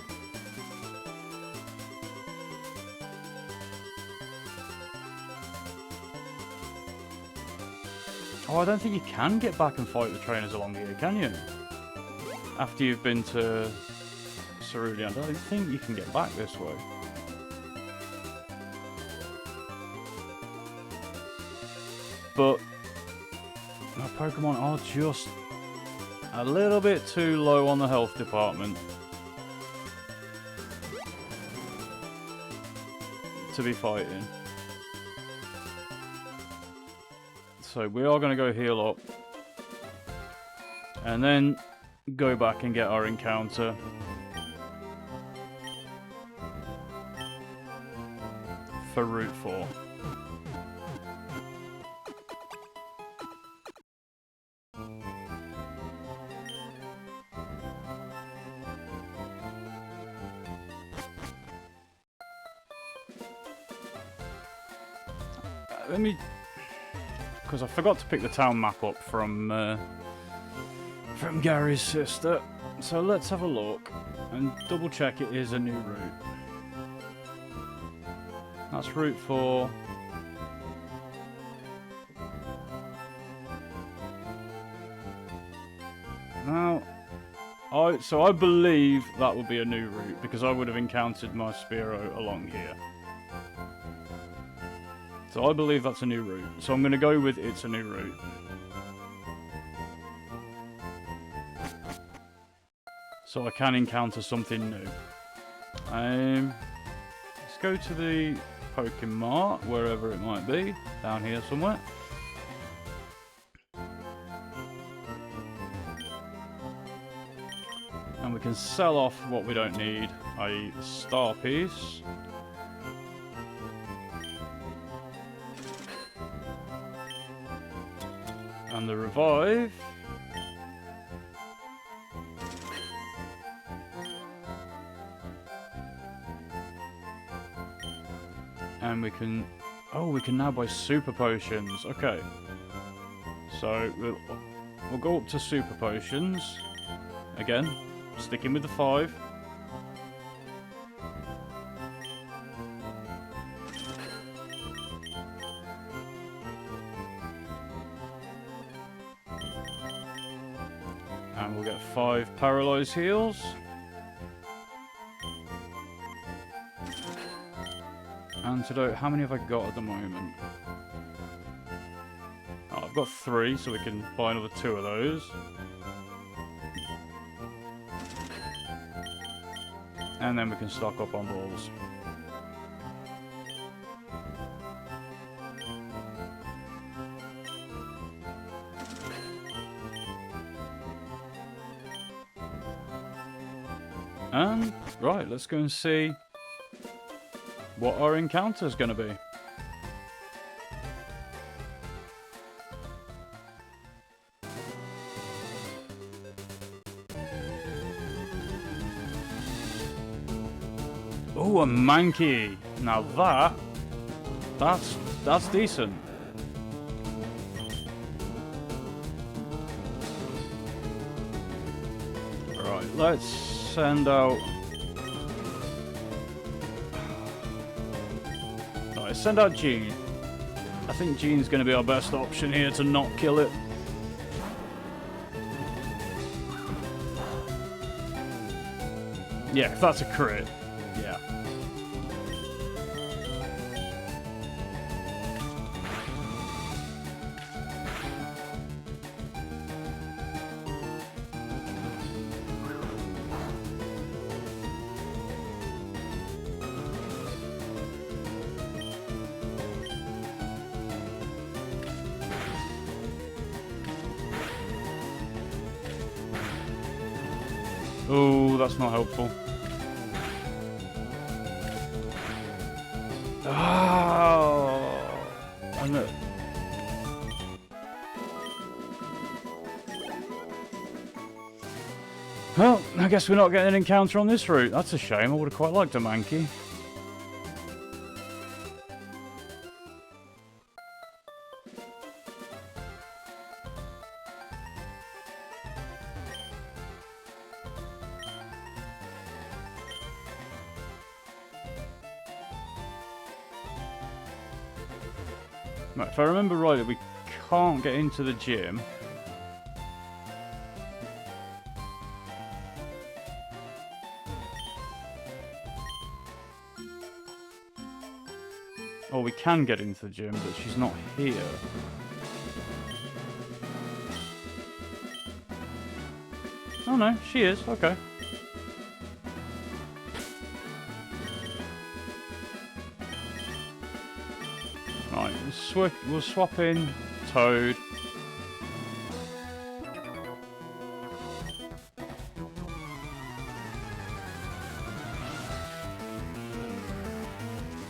Oh, I don't think you can get back and fight the trainers along here, can you? After you've been to Cerulean, I don't think you can get back this way. But my Pokemon are just a little bit too low on the health department to be fighting. So we are going to go heal up. And then go back and get our encounter. For Route 4. Let me... Because I forgot to pick the town map up from Gary's sister. So let's have a look and double check it is a new route. That's Route 4. Now, so I believe that would be a new route because I would have encountered my Spearow along here. So I believe that's a new route. So I'm going to go with it's a new route. So I can encounter something new. Let's go to the Pokemart, wherever it might be. Down here somewhere. And we can sell off what we don't need, i.e. the Star Piece. And the Revive. And we can... Oh, we can now buy Super Potions. Okay. So, we'll go up to Super Potions. Again, sticking with the 5. And we'll get 5 Paralyze Heals. Antidote, how many have I got at the moment? Oh, I've got 3, so we can buy another 2 of those. And then we can stock up on balls. And, right, let's go and see what our encounter is going to be. Oh, a Mankey. Now that's decent. let's send out... Alright, send out Gene. I think Gene's going to be our best option here to not kill it. Yeah, if that's a crit. Yeah. Oh, that's not helpful. Oh, I know. Well, I guess we're not getting an encounter on this route. That's a shame. I would have quite liked a Mankey. Right, if I remember right, we can't get into the gym. Or we can get into the gym, but she's not here. Oh no, she is, okay. Right, we'll swap in Toad.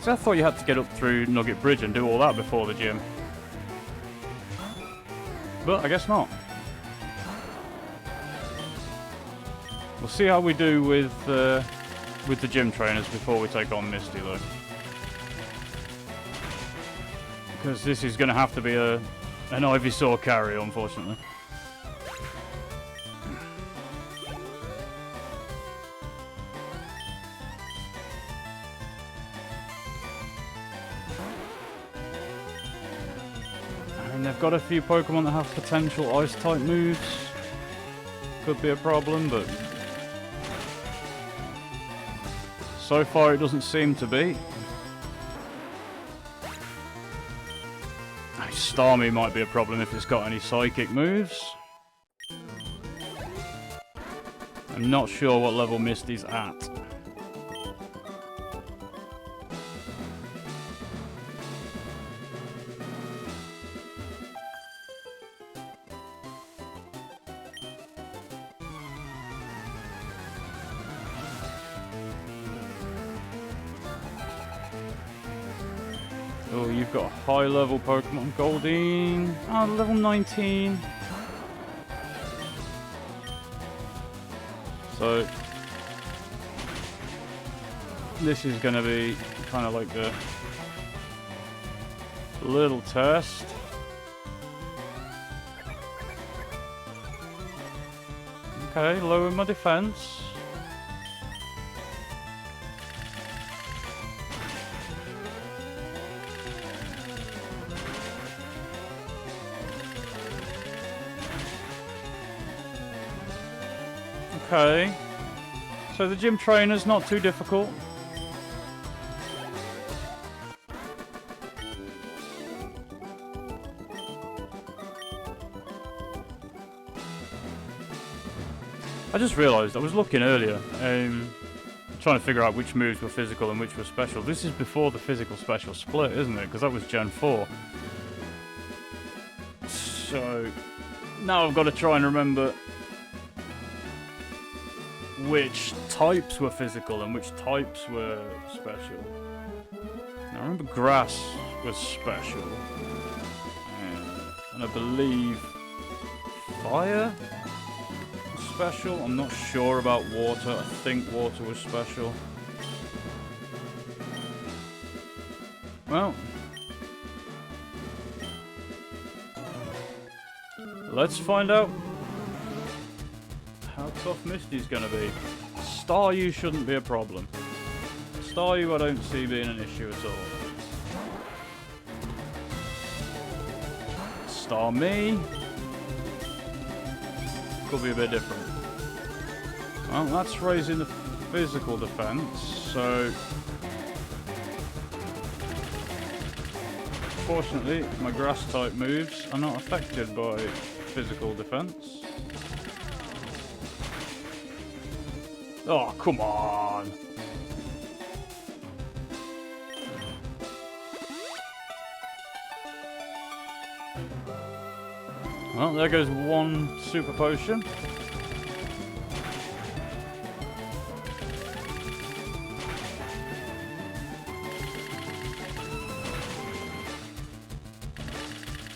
So I thought you had to get up through Nugget Bridge and do all that before the gym. But I guess not. We'll see how we do with the gym trainers before we take on Misty though. Because this is going to have to be an Ivysaur carry, unfortunately. I mean, they've got a few Pokemon that have potential Ice-type moves. Could be a problem, but... so far it doesn't seem to be. Starmie might be a problem if it's got any psychic moves. I'm not sure what level Misty's at. Oh, you've got a high-level Pokemon. Goldeen. Oh, level 19. So, this is going to be kind of like the little test. Okay, lower my defense. Okay, so the gym trainer's not too difficult. I just realised, I was looking earlier, trying to figure out which moves were physical and which were special. This is before the physical special split, isn't it? Because that was Gen 4. So, now I've got to try and remember which types were physical and which types were special. Now, I remember grass was special. And I believe fire was special. I'm not sure about water. I think water was special. Well, let's find out how tough buff Misty's gonna be. Staryu shouldn't be a problem. Staryu I don't see being an issue at all. Star me could be a bit different. Well, that's raising the physical defense, so fortunately my grass type moves are not affected by physical defense. Oh, come on! Well, there goes one super potion.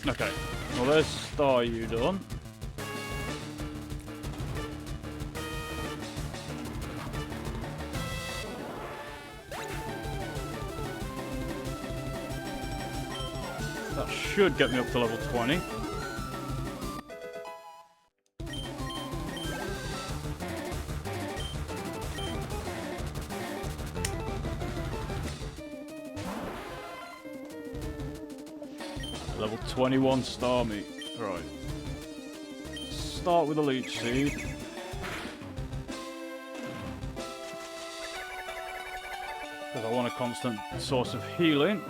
Okay, well there's Staryu done. That should get me up to level 20. Level 21 star meat. Right. Start with a leech seed. Because I want a constant source of healing.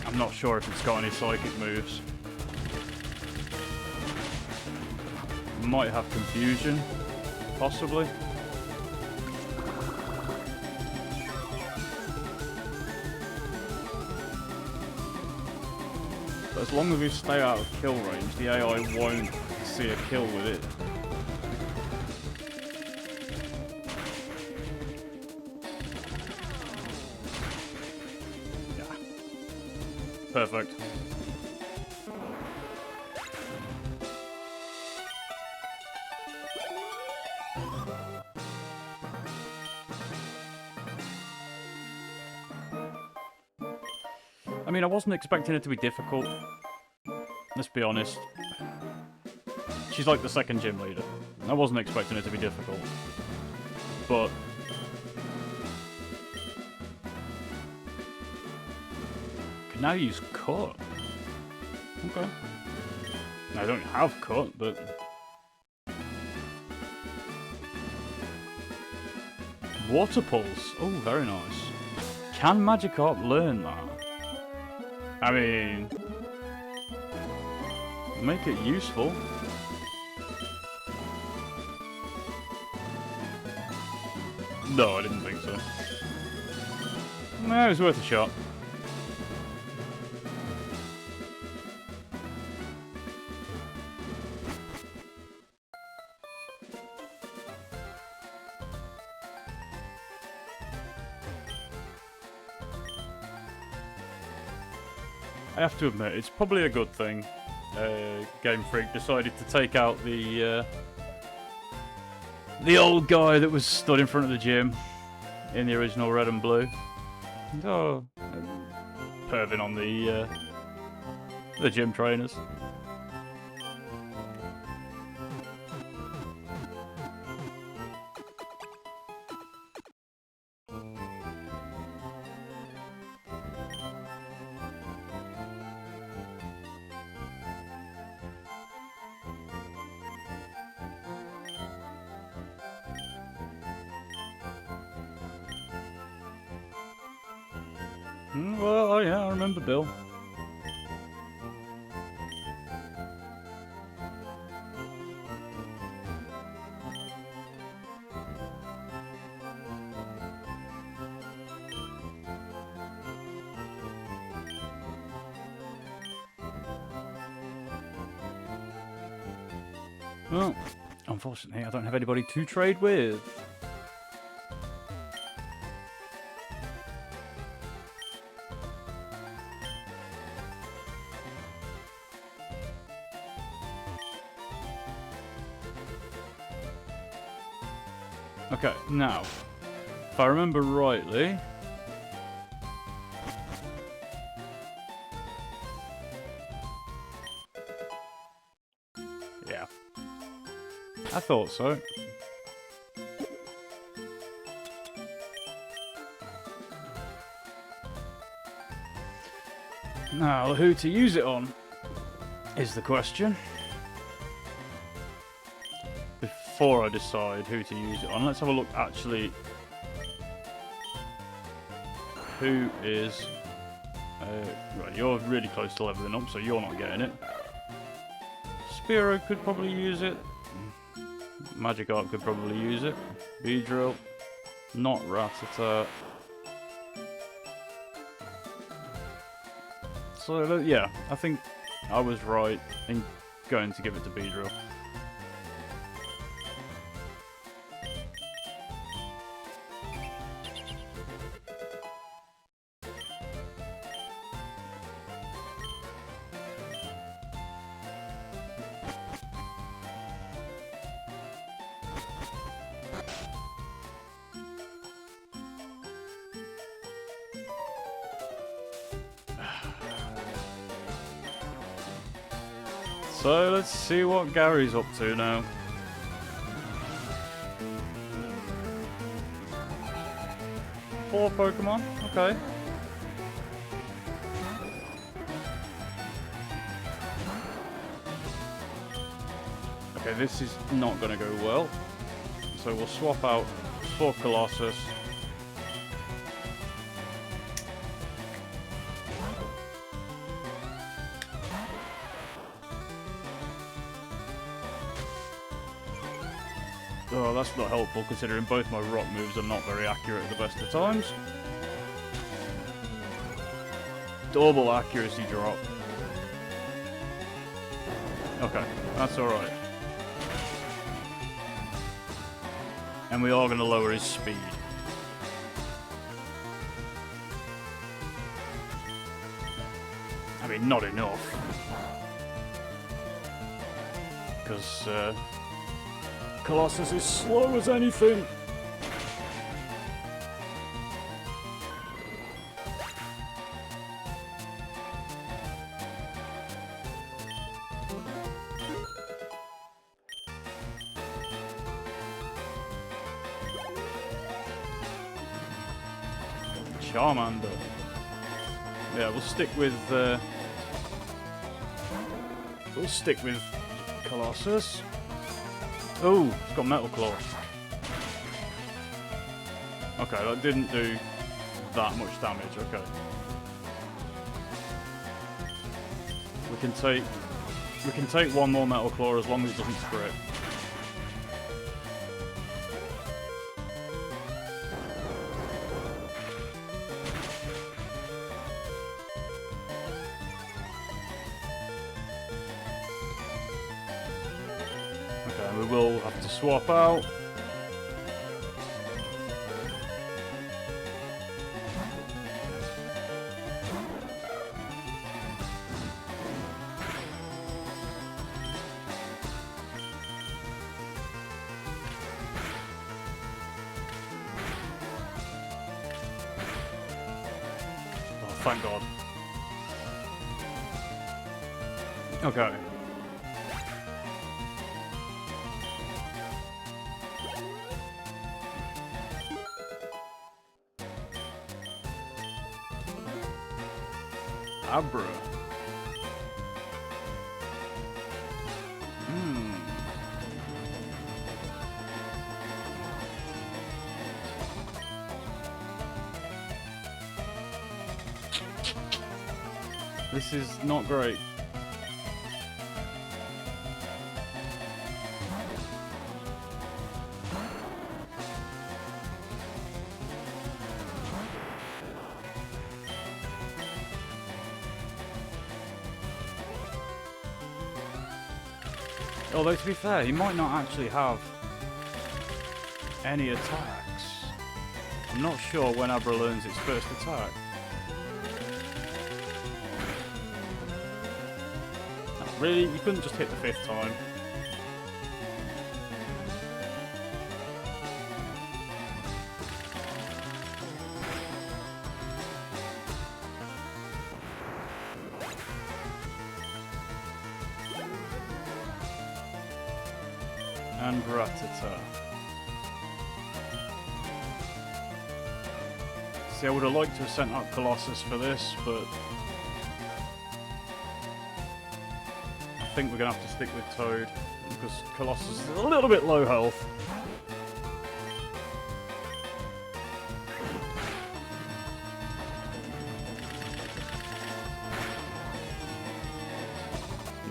I'm not sure if it's got any psychic moves. Might have confusion, possibly. But as long as we stay out of kill range, the AI won't see a kill with it. Perfect. I mean, I wasn't expecting it to be difficult. Let's be honest. She's like the second gym leader. I wasn't expecting it to be difficult. But can now use cut. Okay. I don't have cut, but water pulse. Oh, very nice. Can Magikarp learn that? I mean, make it useful. No, I didn't think so. No, it was worth a shot. I have to admit, it's probably a good thing Game Freak decided to take out the old guy that was stood in front of the gym in the original Red and Blue. Oh, perving on the gym trainers. Well, oh yeah, I remember Bill. Well, unfortunately, I don't have anybody to trade with. Okay, now, if I remember rightly... Yeah. I thought so. Now, who to use it on is the question. Before I decide who to use it on, let's have a look actually. Who is... right, you're really close to leveling up, so you're not getting it. Spiro could probably use it. Magikarp could probably use it. Beedrill. Not Rattata. So, yeah, I think I was right in going to give it to Beedrill. So let's see what Gary's up to now. Four Pokemon, okay. Okay, this is not going to go well. So we'll swap out for Colossus. Oh, that's not helpful considering both my rock moves are not very accurate at the best of times. Double accuracy drop. Okay, that's alright. And we are going to lower his speed. I mean, not enough. Because, Colossus is slow as anything. Charmander. Yeah, we'll stick with Colossus. Oh, it's got Metal Claw. Okay, that didn't do that much damage. Okay. We can take one more Metal Claw as long as it doesn't crit. Okay, we will have to swap out. Thank God. Okay. Abra. This is not great. Although, to be fair, he might not actually have any attacks. I'm not sure when Abra learns its first attack. Really? You couldn't just hit the 5th time? And Rattata. See, I would have liked to have sent out Colossus for this, but I think we're going to have to stick with Toad, because Colossus is a little bit low health.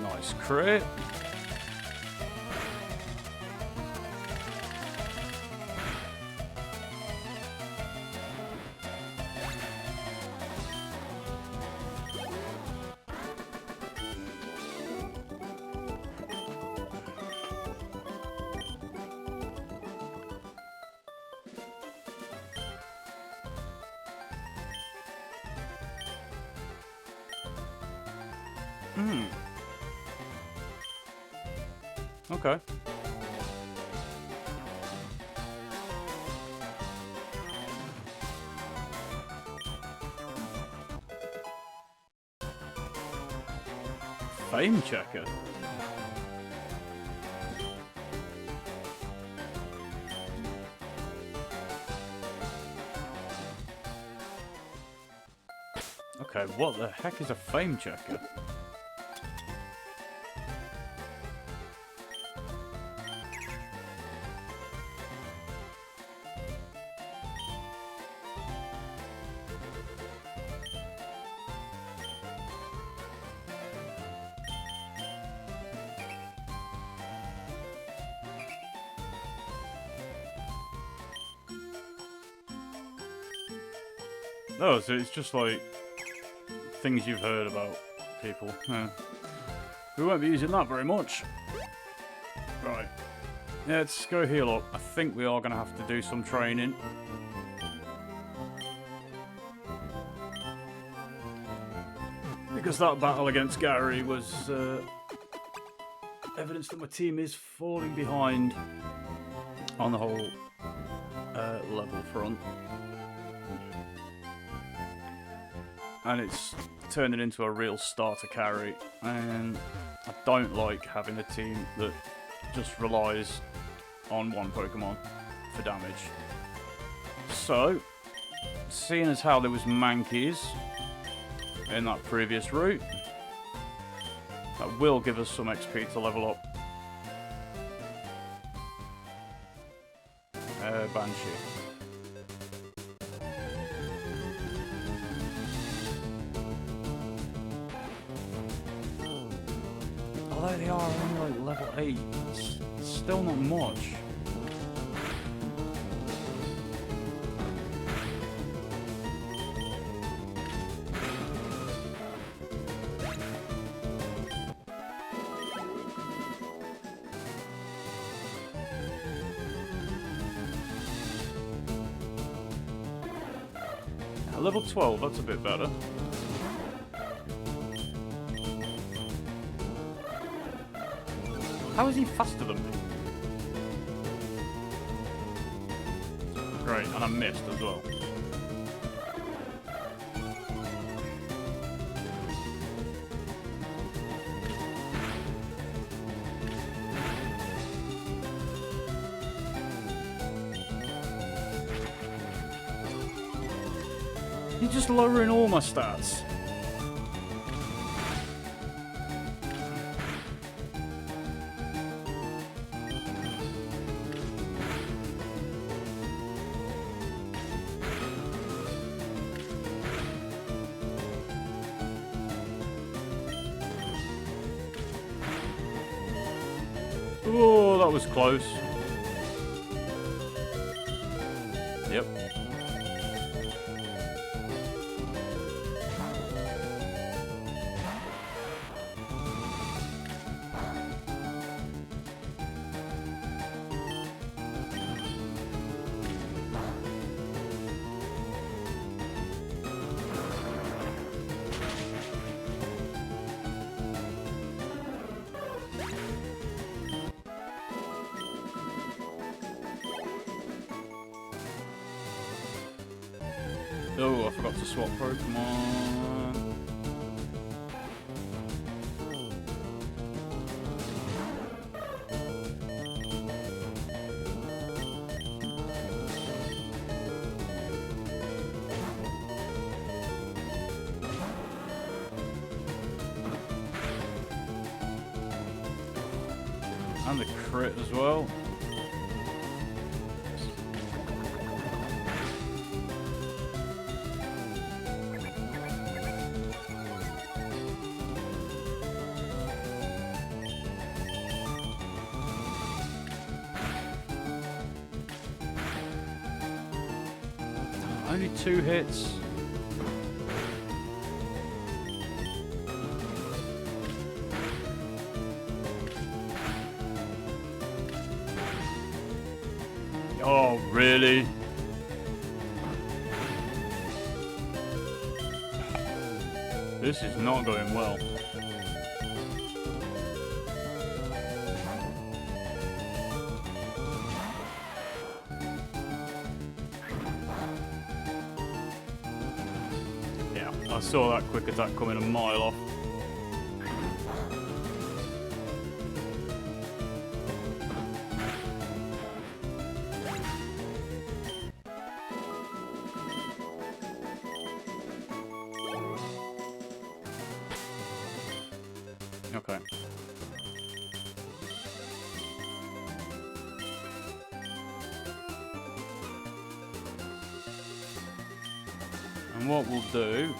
Nice crit. Okay. Fame checker. Okay, what the heck is a fame checker? Oh, so it's just like things you've heard about people. Yeah. We won't be using that very much. Right. Yeah, let's go heal up. I think we are going to have to do some training. Because that battle against Gary was evidence that my team is falling behind on the whole level front. And it's turning into a real starter carry, and I don't like having a team that just relies on one Pokemon for damage. So, seeing as how there was Mankeys in that previous route, that will give us some XP to level up Banshee. Although they are only like level 8, it's still not much. Level 12, that's a bit better. How is he faster than me? Great, and I missed as well. You're just lowering all my stats. Oh, that was close. Yep. Oh, I forgot to swap Pokemon. And the crit as well. Only 2 hits. Oh, really? This is not going well. Yeah, I saw that quick attack coming a mile off. Okay. And what we'll do,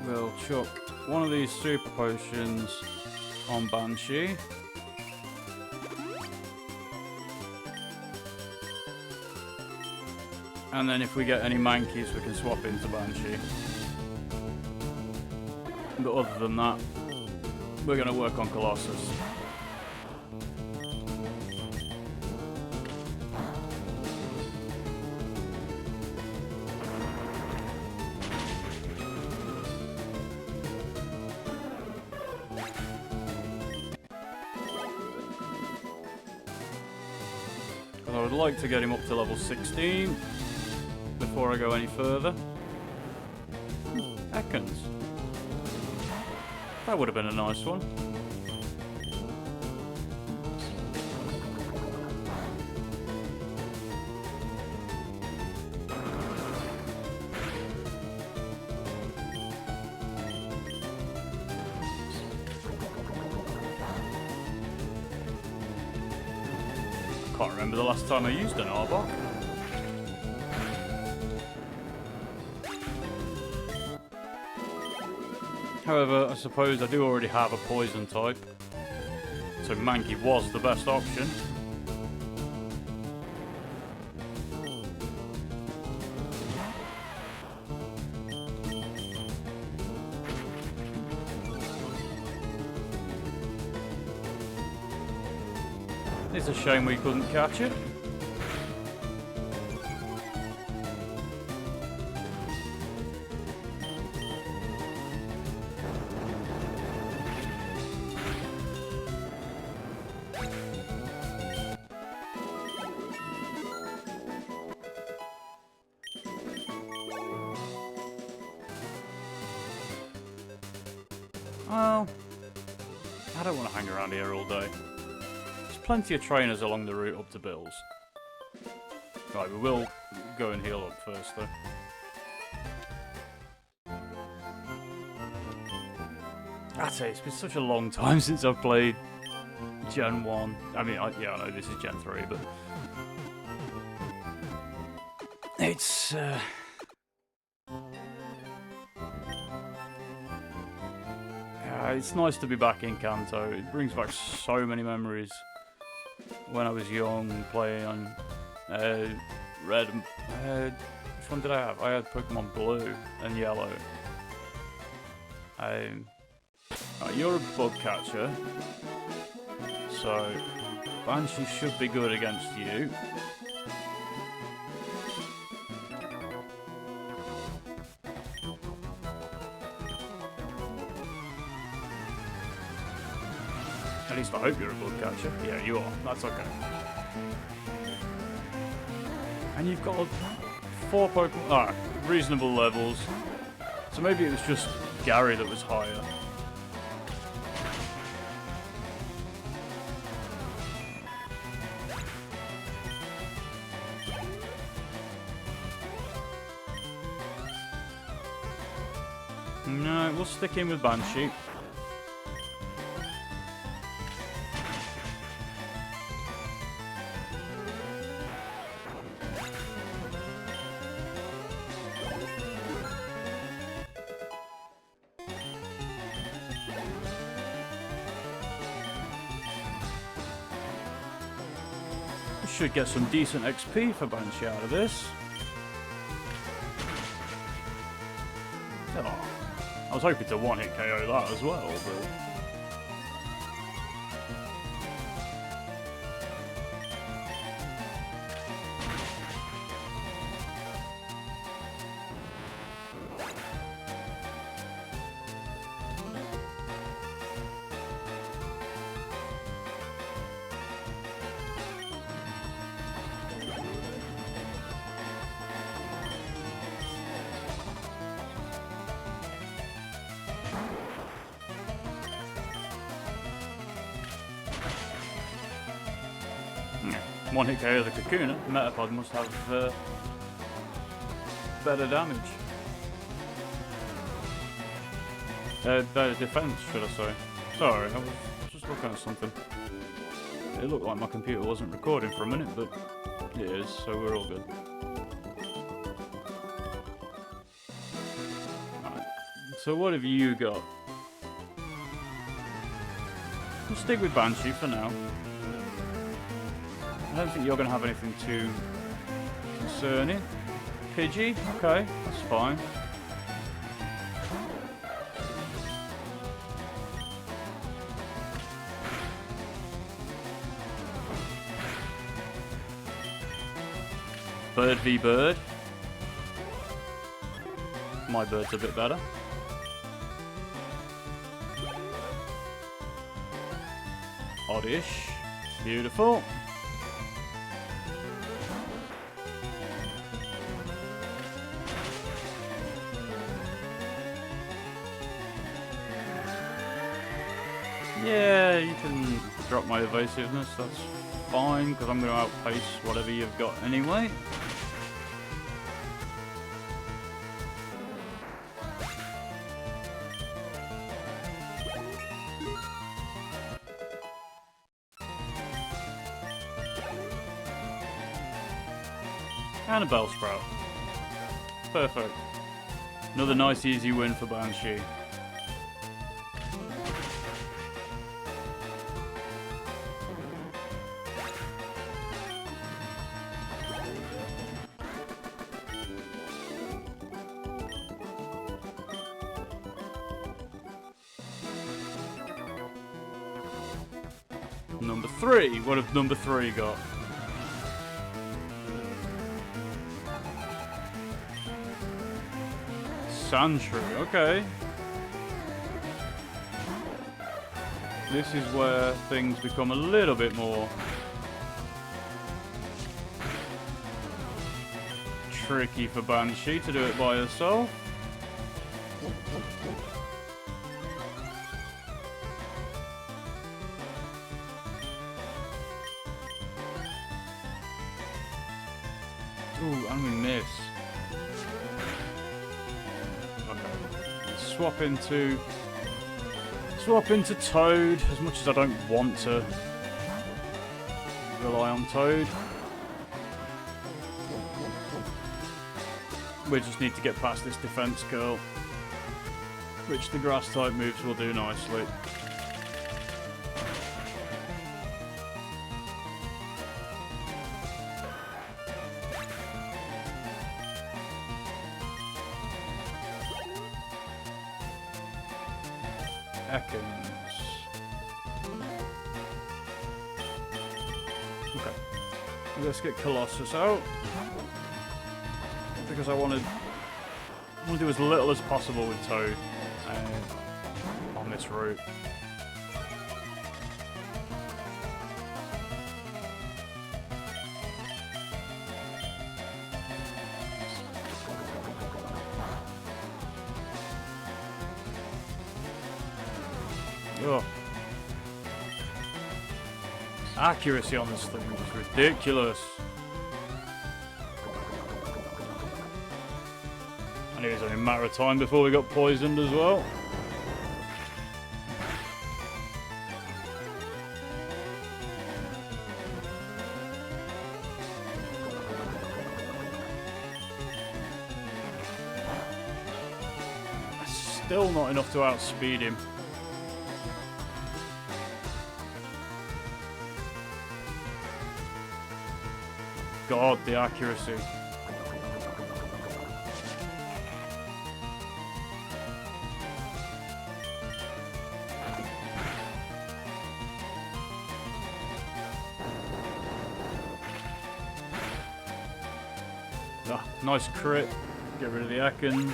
we'll chuck one of these super potions on Banshee. And then if we get any mankeys, we can swap into Banshee. But other than that, we're going to work on Colossus. I would like to get him up to level 16 before I go any further. Ekans. That would have been a nice one. Can't remember the last time I used an Arbok. However, I suppose I do already have a poison type, so Mankey was the best option. It's a shame we couldn't catch it. Well, I don't want to hang around here all day. There's plenty of trainers along the route up to Bill's. Right, we will go and heal up first, though. I tell you, it's been such a long time since I've played Gen 1. I mean, yeah, I know this is Gen 3, but... It's nice to be back in Kanto. It brings back so many memories. When I was young, playing on Red and... which one did I have? I had Pokemon Blue and Yellow. Right, you're a bug catcher. So, Banshee should be good against you. At least I hope you're a bug catcher. Yeah, you are. That's okay. And you've got 4 Pokemon... reasonable levels. So maybe it was just Gary that was higher. No, we'll stick in with Banshee. Should get some decent XP for Banshee out of this. Oh, I was hoping to one-hit KO that as well, but... One-hit KO the Kakuna. Metapod must have better damage. Better defense, should I say. Sorry, I was just looking at something. It looked like my computer wasn't recording for a minute, but it is, so we're all good. Right. So what have you got? We'll stick with Banshee for now. I don't think you're going to have anything too concerning. Pidgey? Okay, that's fine. Bird v bird. My bird's a bit better. Oddish. Beautiful. Yeah, you can drop my evasiveness, that's fine, because I'm going to outpace whatever you've got anyway. And a Bellsprout. Perfect. Another nice easy win for Banshee. Number 3. What have number 3 got? Sandshrew, okay. This is where things become a little bit more tricky for Banshee to do it by herself. Ooh, and we miss. Okay. Swap into Toad, as much as I don't want to rely on Toad. We just need to get past this defense curl, which the grass type moves will do nicely. Ekans. Okay. Let's get Colossus out. Because I want to do as little as possible with Toad on this route. Ugh. Accuracy on this thing is ridiculous. I knew it was only a matter of time before we got poisoned as well. Still not enough to outspeed him. God, the accuracy. Ah, nice crit. Get rid of the Ekans.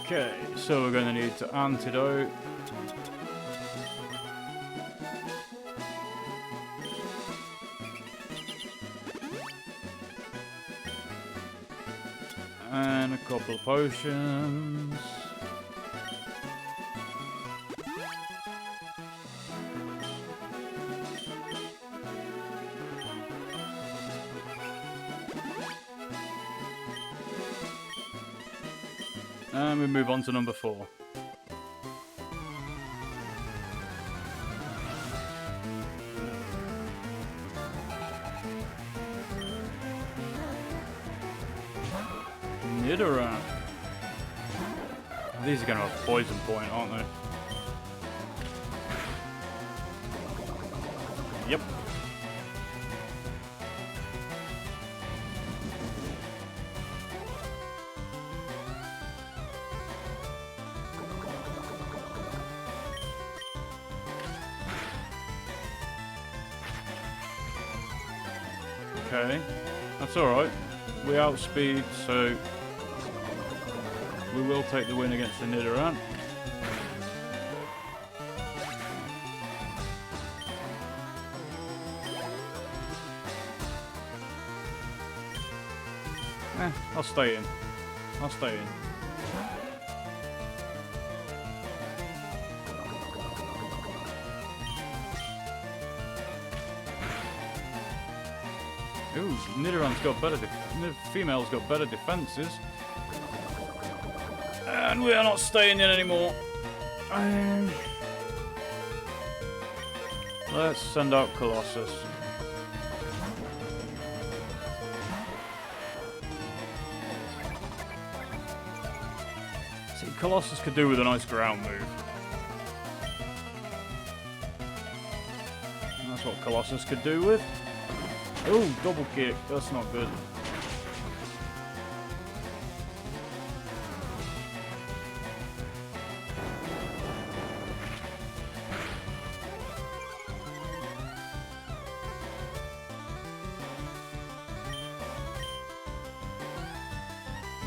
Okay, so we're going to need to antidote. And a couple of potions. And we move on to number 4. Nidoran. These are going to have poison point, aren't they? Yep. Okay, that's alright. We outspeed, so we will take the win against the Nidoran. I'll stay in. I'll stay in. Ooh, Nidoran's got better. Female's got better defenses, and we are not staying in anymore. Let's send out Colossus. See, Colossus could do with a nice ground move. And that's what Colossus could do with. Oh, double kick. That's not good.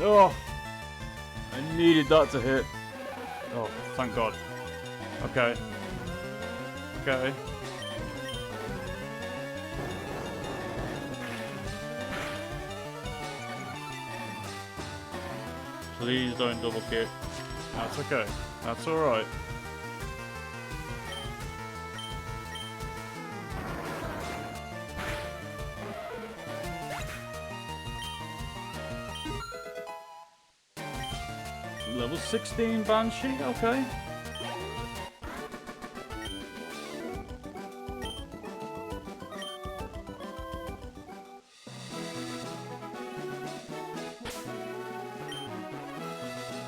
Oh, I needed that to hit. Oh, thank God. Okay. Okay. Please don't double kick. That's okay. That's alright. Level 16 Banshee, okay.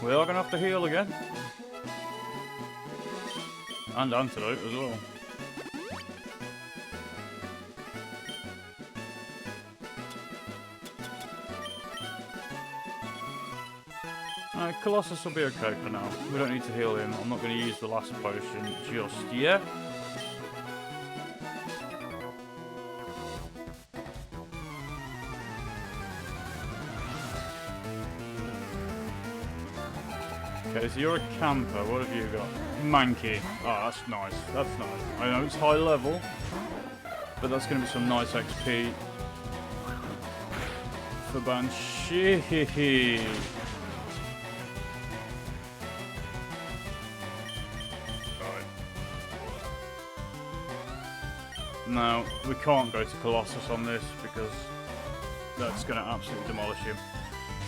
We are going to have to heal again. And antidote as well. Colossus will be okay for now. We don't need to heal him. I'm not going to use the last potion just yet. Okay, so you're a camper. What have you got? Mankey. Oh, that's nice. That's nice. I know it's high level, but that's going to be some nice XP for Banshee. Now, we can't go to Colossus on this because that's going to absolutely demolish him.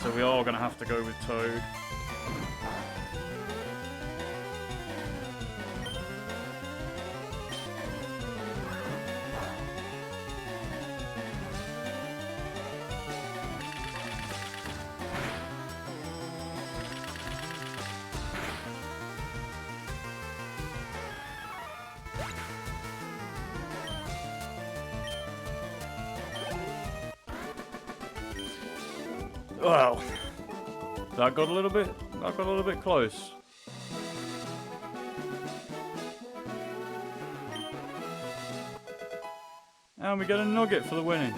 So we are going to have to go with Toad. Well, that got a little bit close. And we get a nugget for the winning.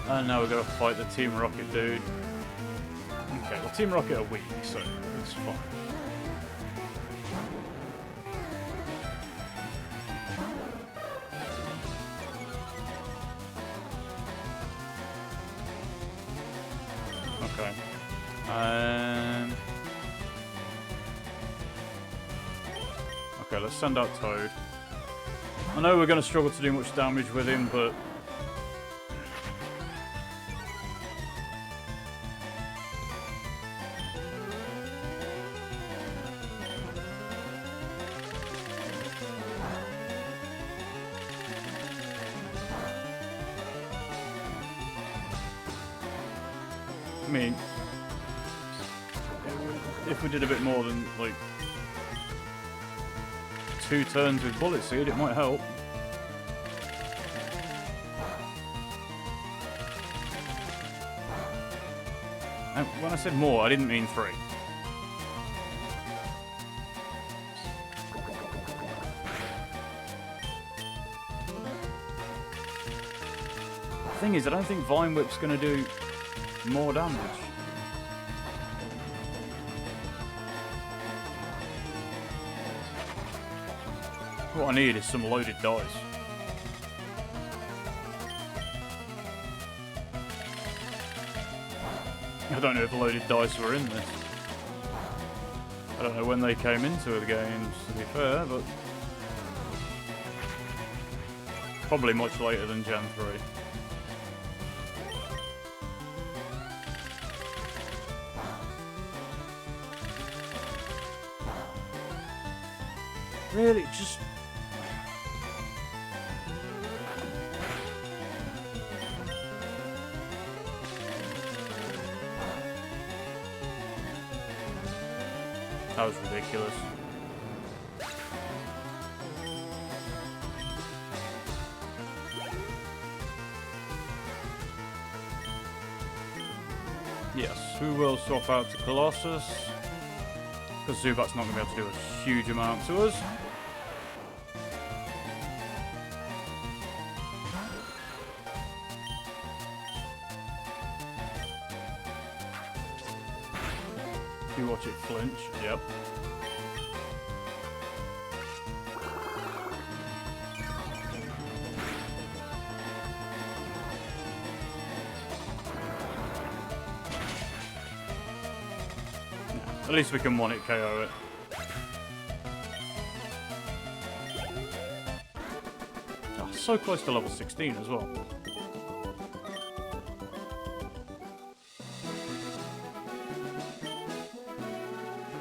And now we're gonna fight the Team Rocket dude. Okay, well Team Rocket are weak, so it's fine. Okay. Okay, let's send out Toad. I know we're gonna struggle to do much damage with him, but I mean, if we did a bit more than, like, 2 turns with Bullet Seed, it might help. And when I said more, I didn't mean 3. The thing is, I don't think Vine Whip's going to do more damage. What I need is some loaded dice. I don't know if loaded dice were in this. I don't know when they came into the games, to be fair, but probably much later than Gen 3. Really, just... That was ridiculous. Yes, we will swap out to Colossus, because Zubat's not going to be able to do a huge amount to us. You watch it flinch, yep. At least we can one-hit KO it. Oh, so close to level 16 as well.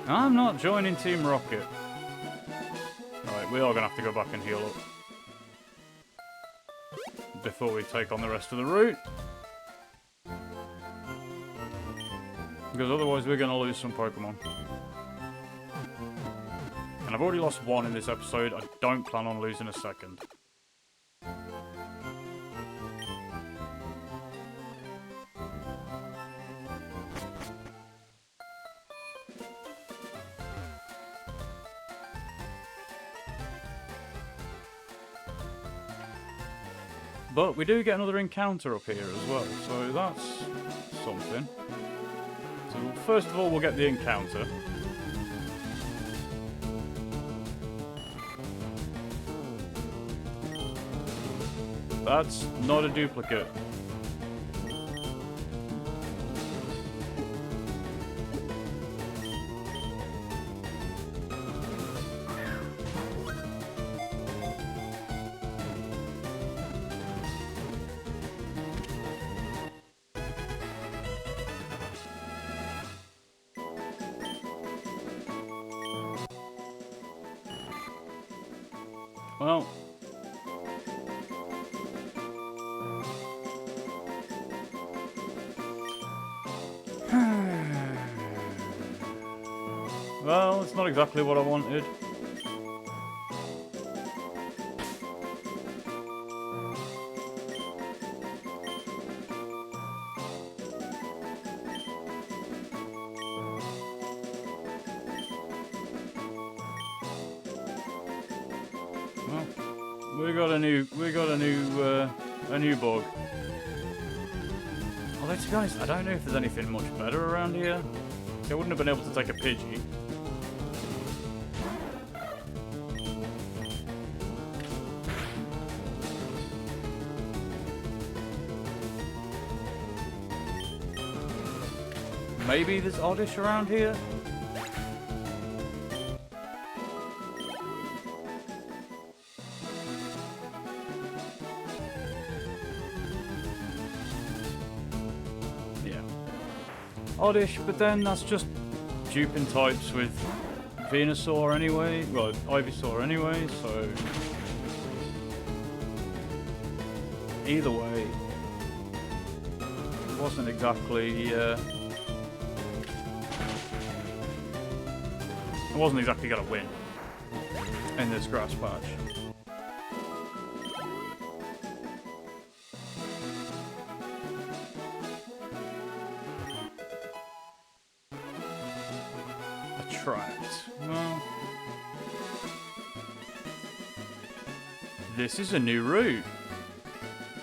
I'm not joining Team Rocket. Alright, we are going to have to go back and heal up before we take on the rest of the route. Because otherwise we're going to lose some Pokemon. And I've already lost 1 in this episode. I don't plan on losing a second. But we do get another encounter up here as well, so that's something. So first of all, we'll get the encounter. That's not a duplicate. Well, Well, it's not exactly what I wanted. Well, we got a new bug. Although to be honest, I don't know if there's anything much better around here. I wouldn't have been able to take a Pidgey. Maybe there's Oddish around here? Yeah. Oddish, but then that's just duping types with Venusaur anyway. Well, Ivysaur anyway, so... Either way, it wasn't exactly... I wasn't exactly going to win in this grass patch. Attract. Well, this is a new route.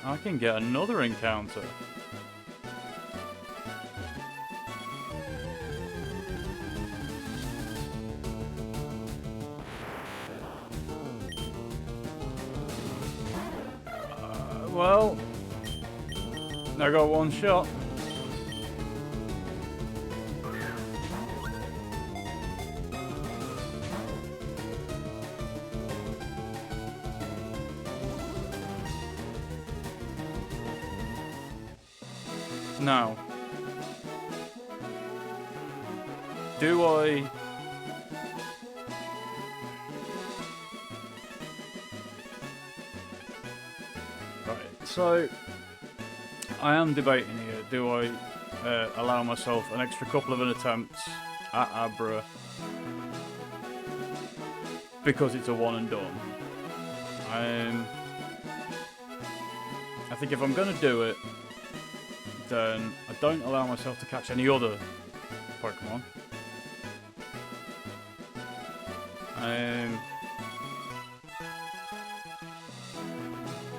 I can get another encounter. Well, I got one shot. Now, do I... So, I am debating here. Do I allow myself an extra couple of attempts at Abra because it's a one and done? I think if I'm going to do it, then I don't allow myself to catch any other Pokemon.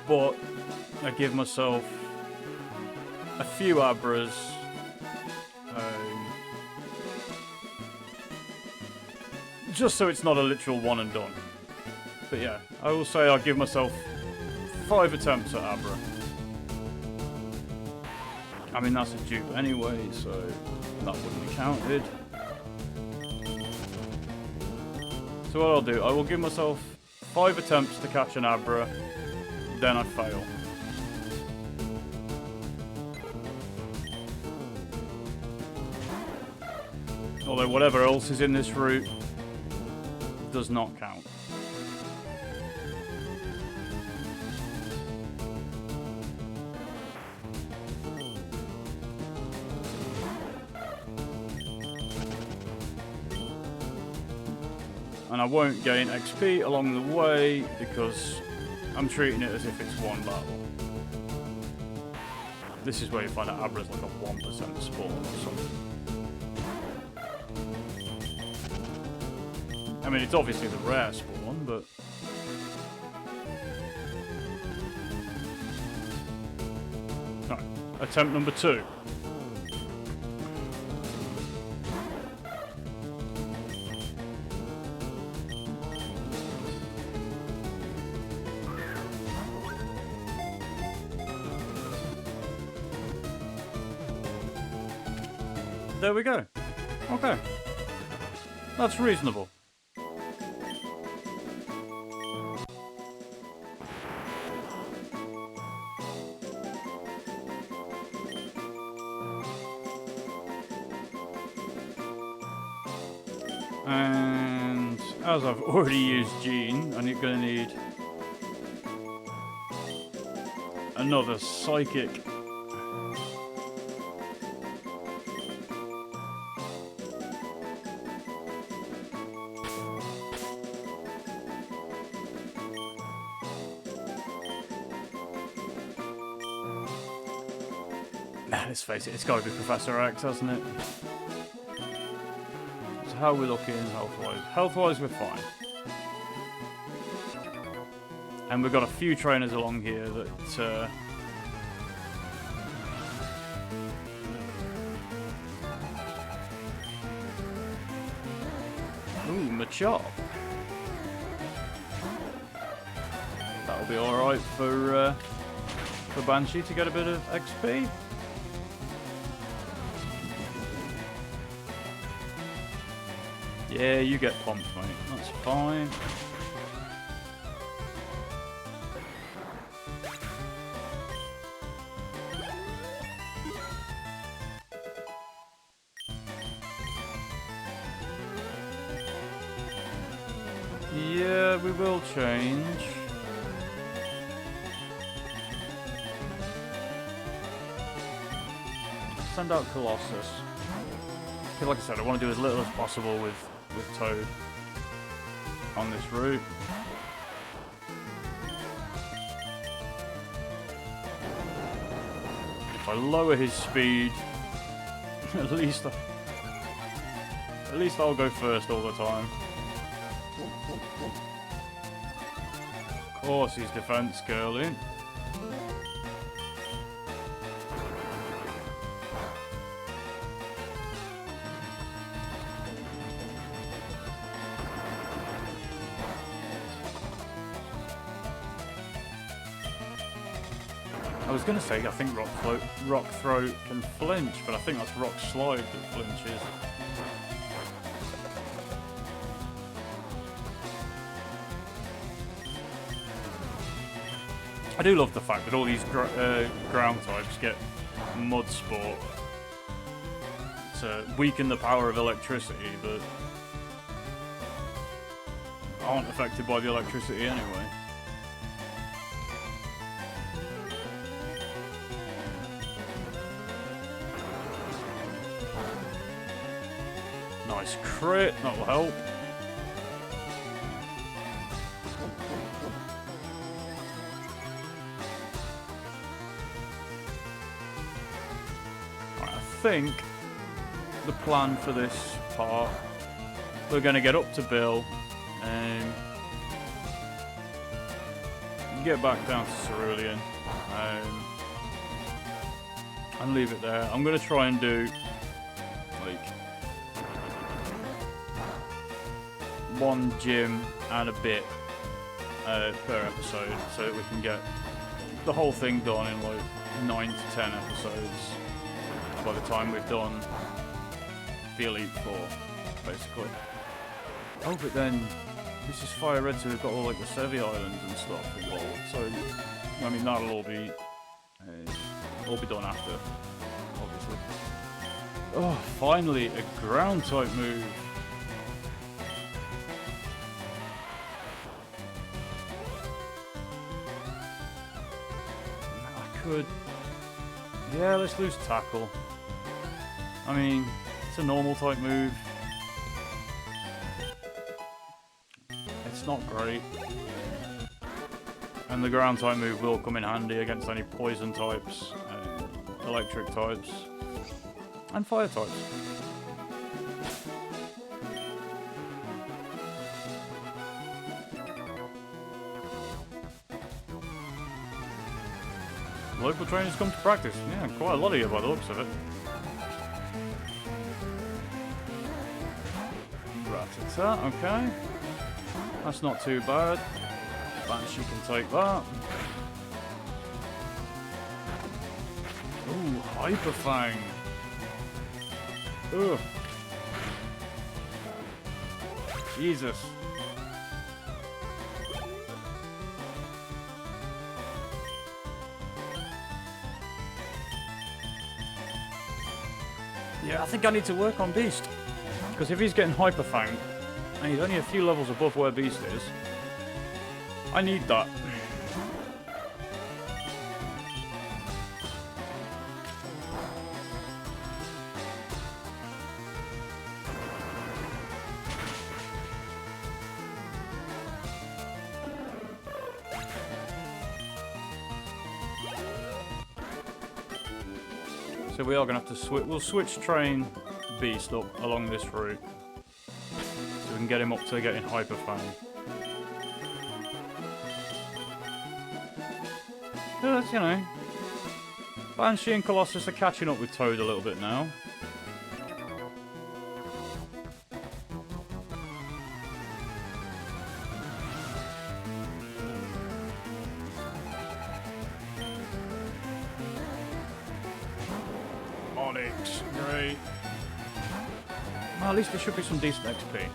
But I give myself a few Abras, just so it's not a literal one and done. But yeah, I will say I'll give myself 5 attempts at Abra. I mean, that's a dupe anyway, so that wouldn't be counted. So what I'll do, I will give myself 5 attempts to catch an Abra, then I fail. Although whatever else is in this route does not count. And I won't gain XP along the way because I'm treating it as if it's one battle. This is where you find out Abra's like a 1% spawn or something. I mean, it's obviously the rare spawn, but... Alright, attempt number 2. There we go. Okay. That's reasonable. And as I've already used Gene, I'm going to need another Psychic. Let's face it, it's got to be Professor X, hasn't it? So how are we looking health-wise? Health-wise, we're fine. And we've got a few trainers along here that... Ooh, Machop. That'll be alright for Banshee to get a bit of XP. Yeah, you get pumped, mate. That's fine. Yeah, we will change. Send out Colossus. Like I said, I want to do as little as possible with Toad on this route. If I lower his speed, at least I'll go first all the time. Of course, he's defense curling. I was going to say, I think Rock Throat can flinch, but I think that's Rock Slide that flinches. I do love the fact that all these ground types get Mud Sport to weaken the power of electricity, but aren't affected by the electricity anyway. Nice crit, that'll help. Right, I think the plan for this part, we're going to get up to Bill and get back down to Cerulean and leave it there. I'm going to try and do like one gym and a bit per episode, so that we can get the whole thing done in like 9 to 10 episodes by the time we've done the Elite Four, basically. Oh, but then this is Fire Red, so we've got all like the Sevi Islands and stuff involved. So I mean that'll all be done after, obviously. Oh, finally a ground type move. Yeah, let's lose tackle. I mean, it's a normal type move. It's not great. And the ground type move will come in handy against any poison types, electric types, and fire types. Local trainers come to practice. Yeah, quite a lot of you by the looks of it. Rat-a-tat, okay. That's not too bad. Banshee can take that. Ooh, Hyper Fang. Ugh. Jesus. Yeah, I think I need to work on Beast. Because if he's getting Hyper Fang, and he's only a few levels above where Beast is, I need that. So we are going to have to switch. We'll switch train Beast up along this route. So we can get him up to getting hyper fame. Because, you know, Banshee and Colossus are catching up with Toad a little bit now. Onyx, great. Well, at least there should be some decent XP.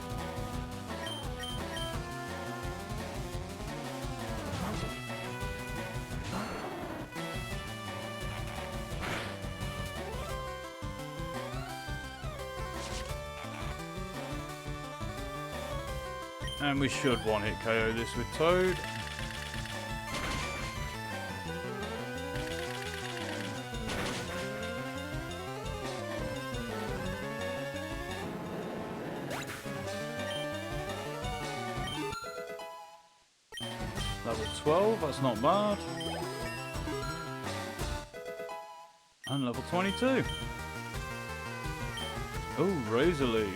And we should one-hit KO this with Toad. Level 12, that's not bad. And level 22. Oh, Razor Leaf.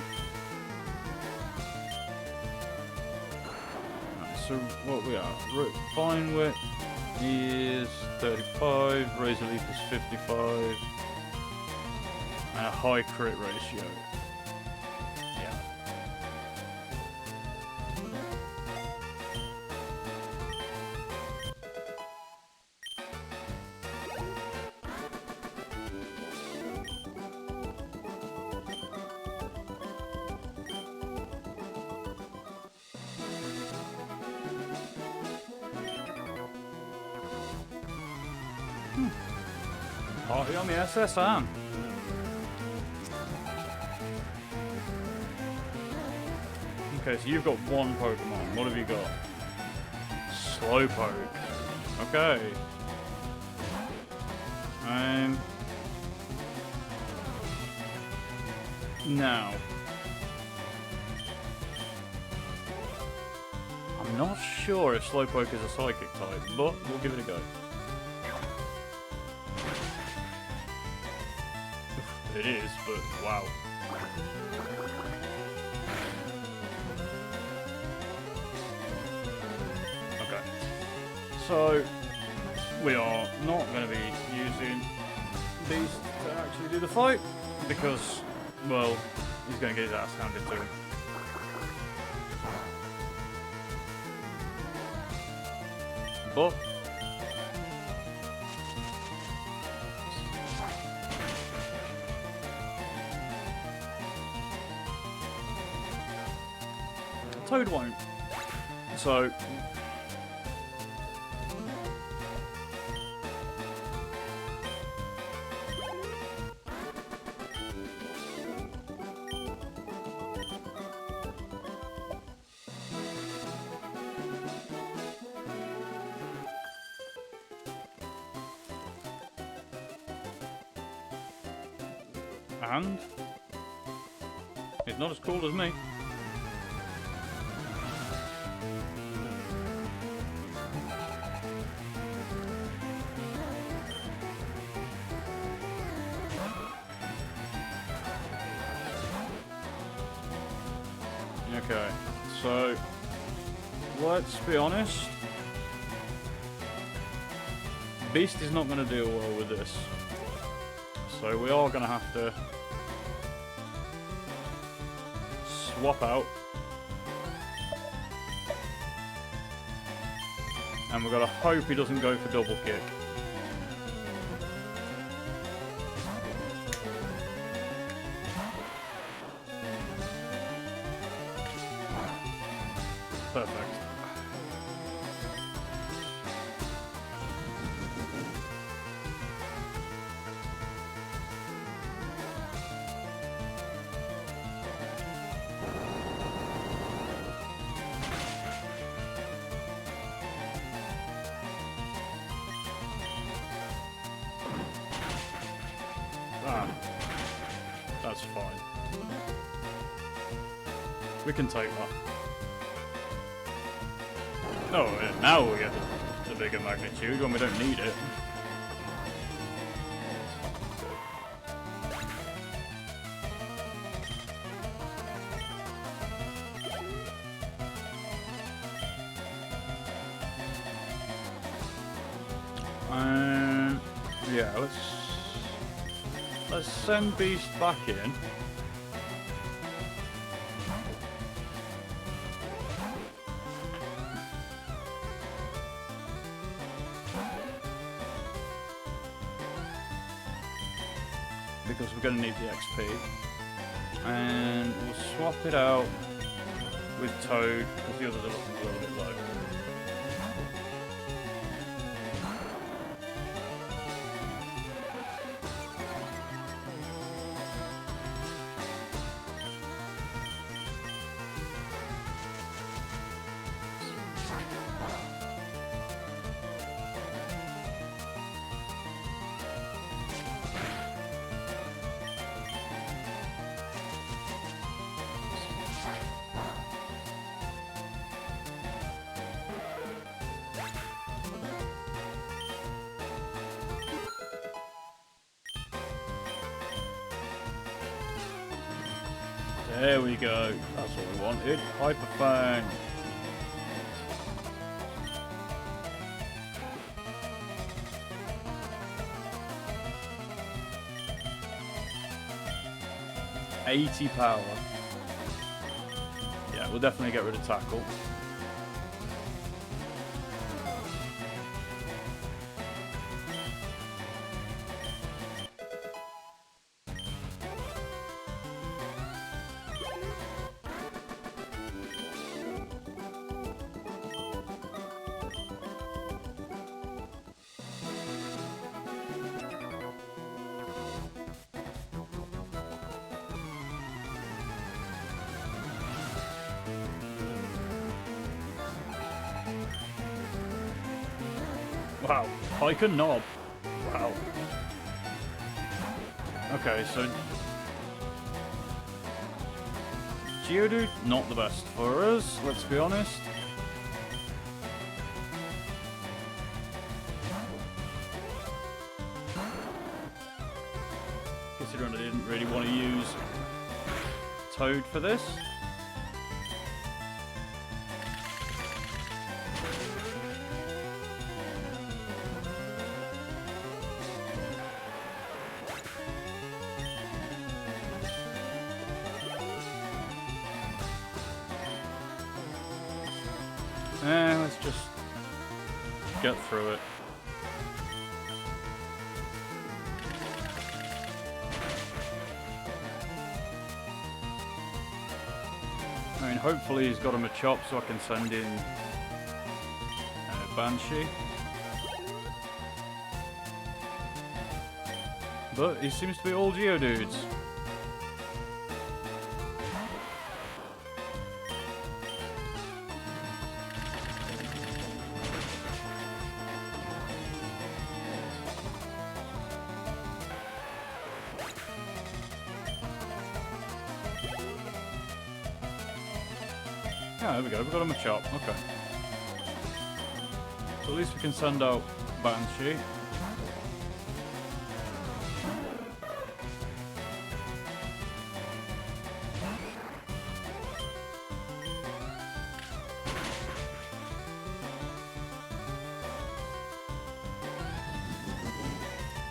So what we are, Fine Wit is 35, Razor Leaf is 55, and a high crit ratio. Yeah. Party on the SSM. Okay, so you've got one Pokemon. What have you got? Slowpoke. Okay. Now. I'm not sure if Slowpoke is a Psychic type, but we'll give it a go. It is, but wow. Okay. So, we are not going to be using Beast to actually do the fight, because, well, he's going to get his ass handed to him. But Toad won't. So and it's not as cool as me. Okay, so let's be honest. Beast is not going to deal well with this. So we are going to have to swap out. And we've got to hope he doesn't go for double kick. Perfect. Ah, that's fine. We can take that. Oh, now we get the bigger magnitude when we don't need it. Yeah, let's send Beast back in. Because we're going to need the XP. And we'll swap it out with Toad, because the others are looking a little bit low. There we go. That's what we wanted. Hyper Fang. $80 power. Yeah, we'll definitely get rid of Tackle. Wow, Piker Knob. Wow. Okay, so Geodude, not the best for us, let's be honest. Considering I didn't really want to use Toad for this. Let's just get through it. I mean, hopefully he's got him a chop so I can send in Banshee. But he seems to be all Geodudes. Yeah, there we go, we've got him a chop, okay. So at least we can send out Banshee.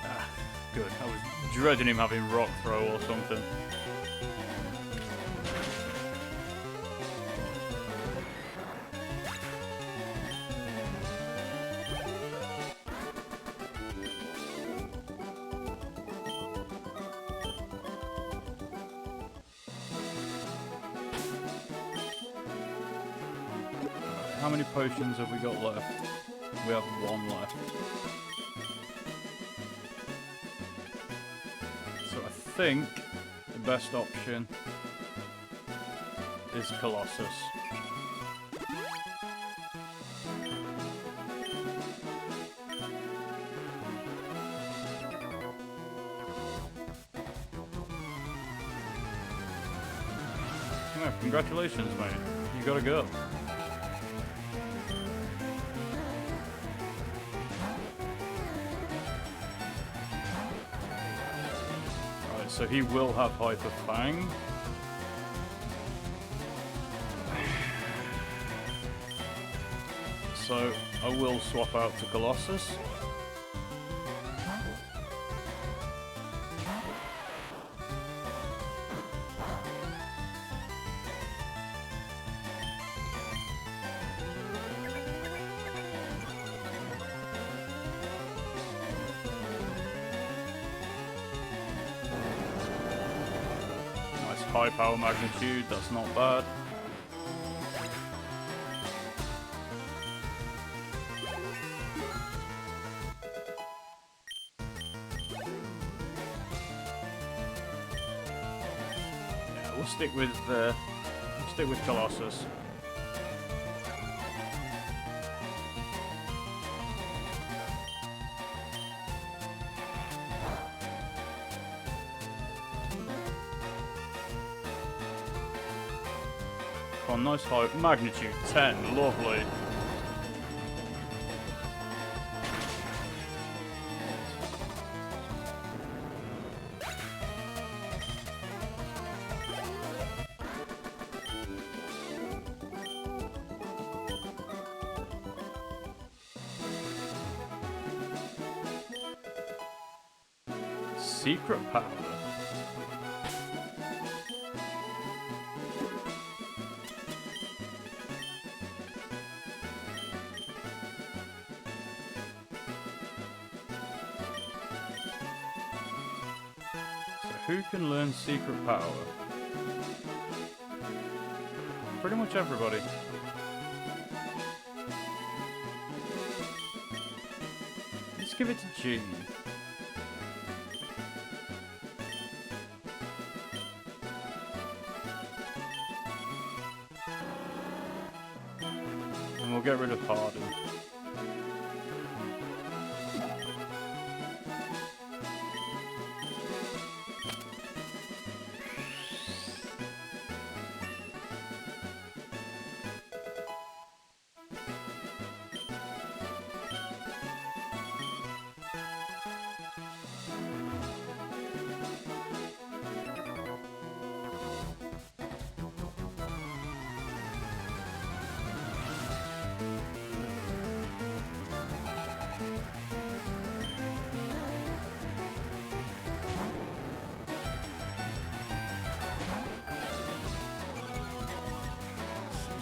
Ah, good, I was dreading him having Rock Throw or something. How many potions have we got left? We have one left. So I think the best option is Colossus. Yeah, congratulations, mate. You got a girl. So he will have Hyper Fang. So I will swap out to Colossus. high power magnitude, that's not bad. Yeah, we'll stick with Colossus. Oh, nice high magnitude 10, lovely. Secret power. Who can learn secret power? Pretty much everybody. Let's give it to G. And we'll get rid of Harden.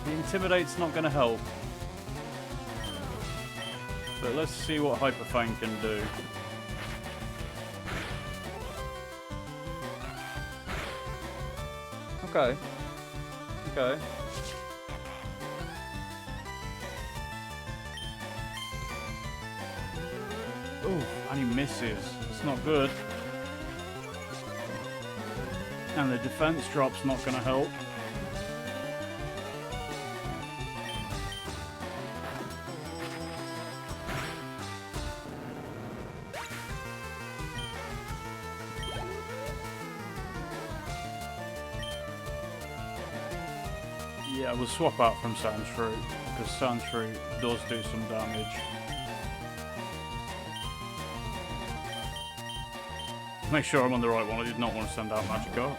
The Intimidate's not going to help. But let's see what Hyper Fang can do. Okay. Okay. Ooh, and he misses. It's not good. And the defense drop's not going to help. Yeah, we'll swap out from Sandshrew, because Sandshrew does do some damage. Make sure I'm on the right one, I did not want to send out Magikarp.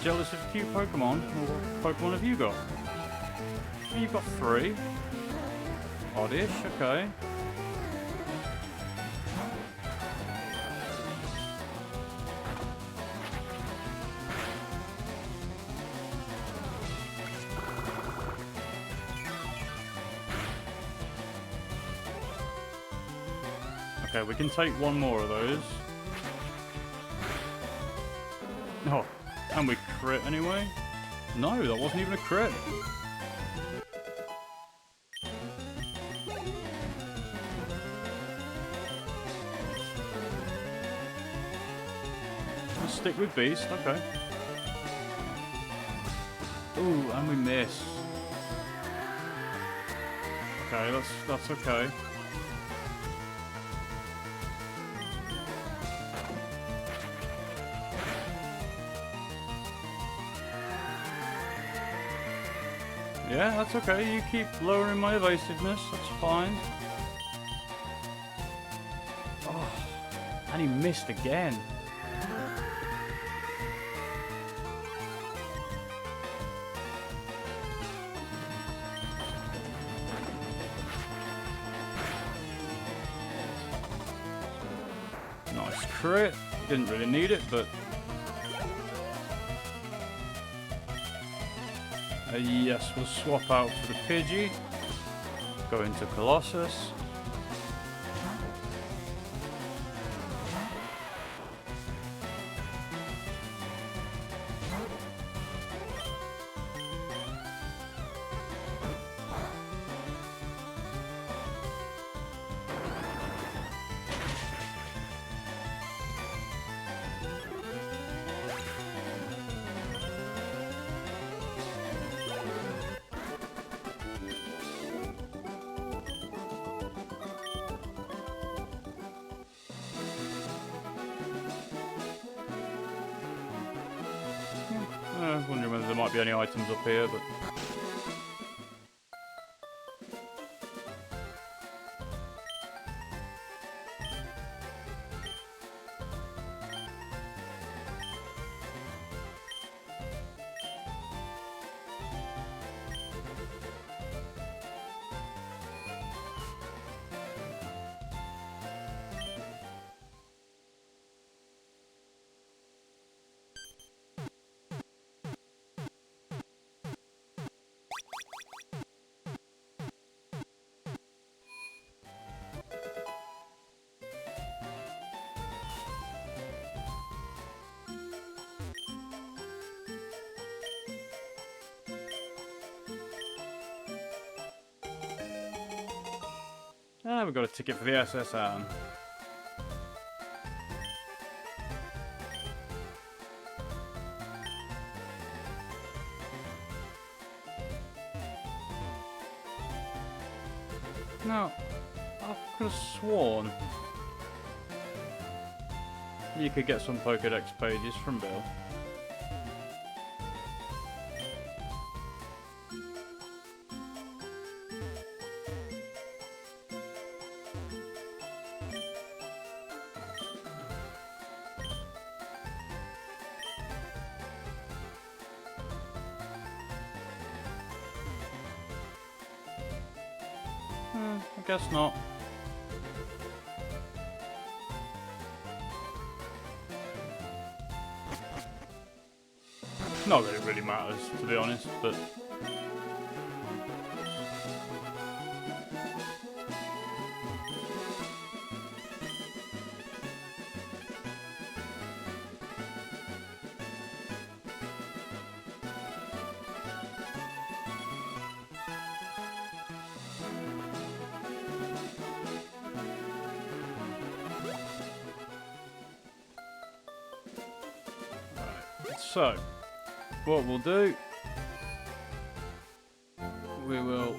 Jealous of a few Pokemon? What Pokemon have you got? Oh, you've got 3. Oddish, okay. Okay, we can take one more of those. Oh, and we crit anyway? No, that wasn't even a crit. Let's stick with Beast, okay. Ooh, and we miss. Okay, that's okay. Yeah, that's okay. You keep lowering my evasiveness. That's fine. Oh, and he missed again. Nice crit. Didn't really need it, but... yes, we'll swap out for the Pidgey. Go into Colossus. I was wondering whether there might be any items up here, but... we've got a ticket for the SSN. No, I could have sworn you could get some Pokédex pages from Bill. I guess not. Not that it really matters, to be honest, but... So, what we'll do, we will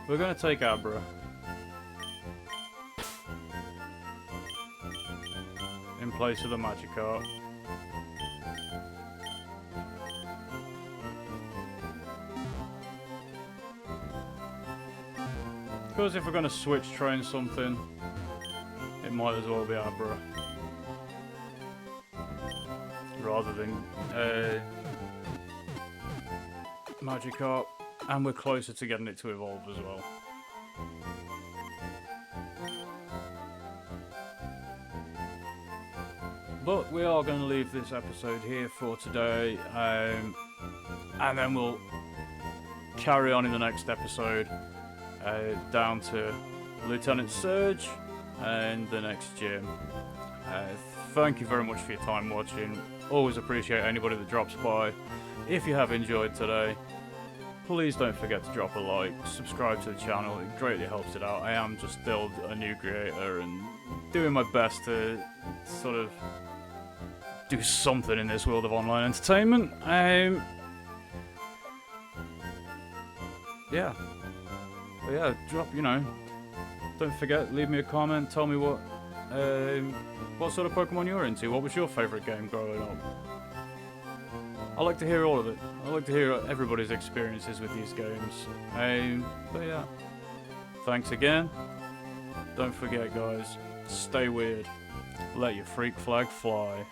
we're gonna take Abra. In place of the Magikarp. Because if we're going to switch train something, it might as well be Abra. Rather than Magikarp. And we're closer to getting it to evolve as well. But we are going to leave this episode here for today, and then we'll carry on in the next episode down to Lieutenant Surge and the next gym. Thank you very much for your time watching. Always appreciate anybody that drops by. If you have enjoyed today, please don't forget to drop a like, subscribe to the channel, it greatly helps it out. I am just still a new creator and doing my best to sort of do something in this world of online entertainment. Yeah. But yeah, drop, you know, don't forget, leave me a comment, tell me what sort of Pokemon you're into, what was your favourite game growing up? I like to hear all of it. I like to hear everybody's experiences with these games. But yeah, thanks again. Don't forget guys, stay weird, let your freak flag fly.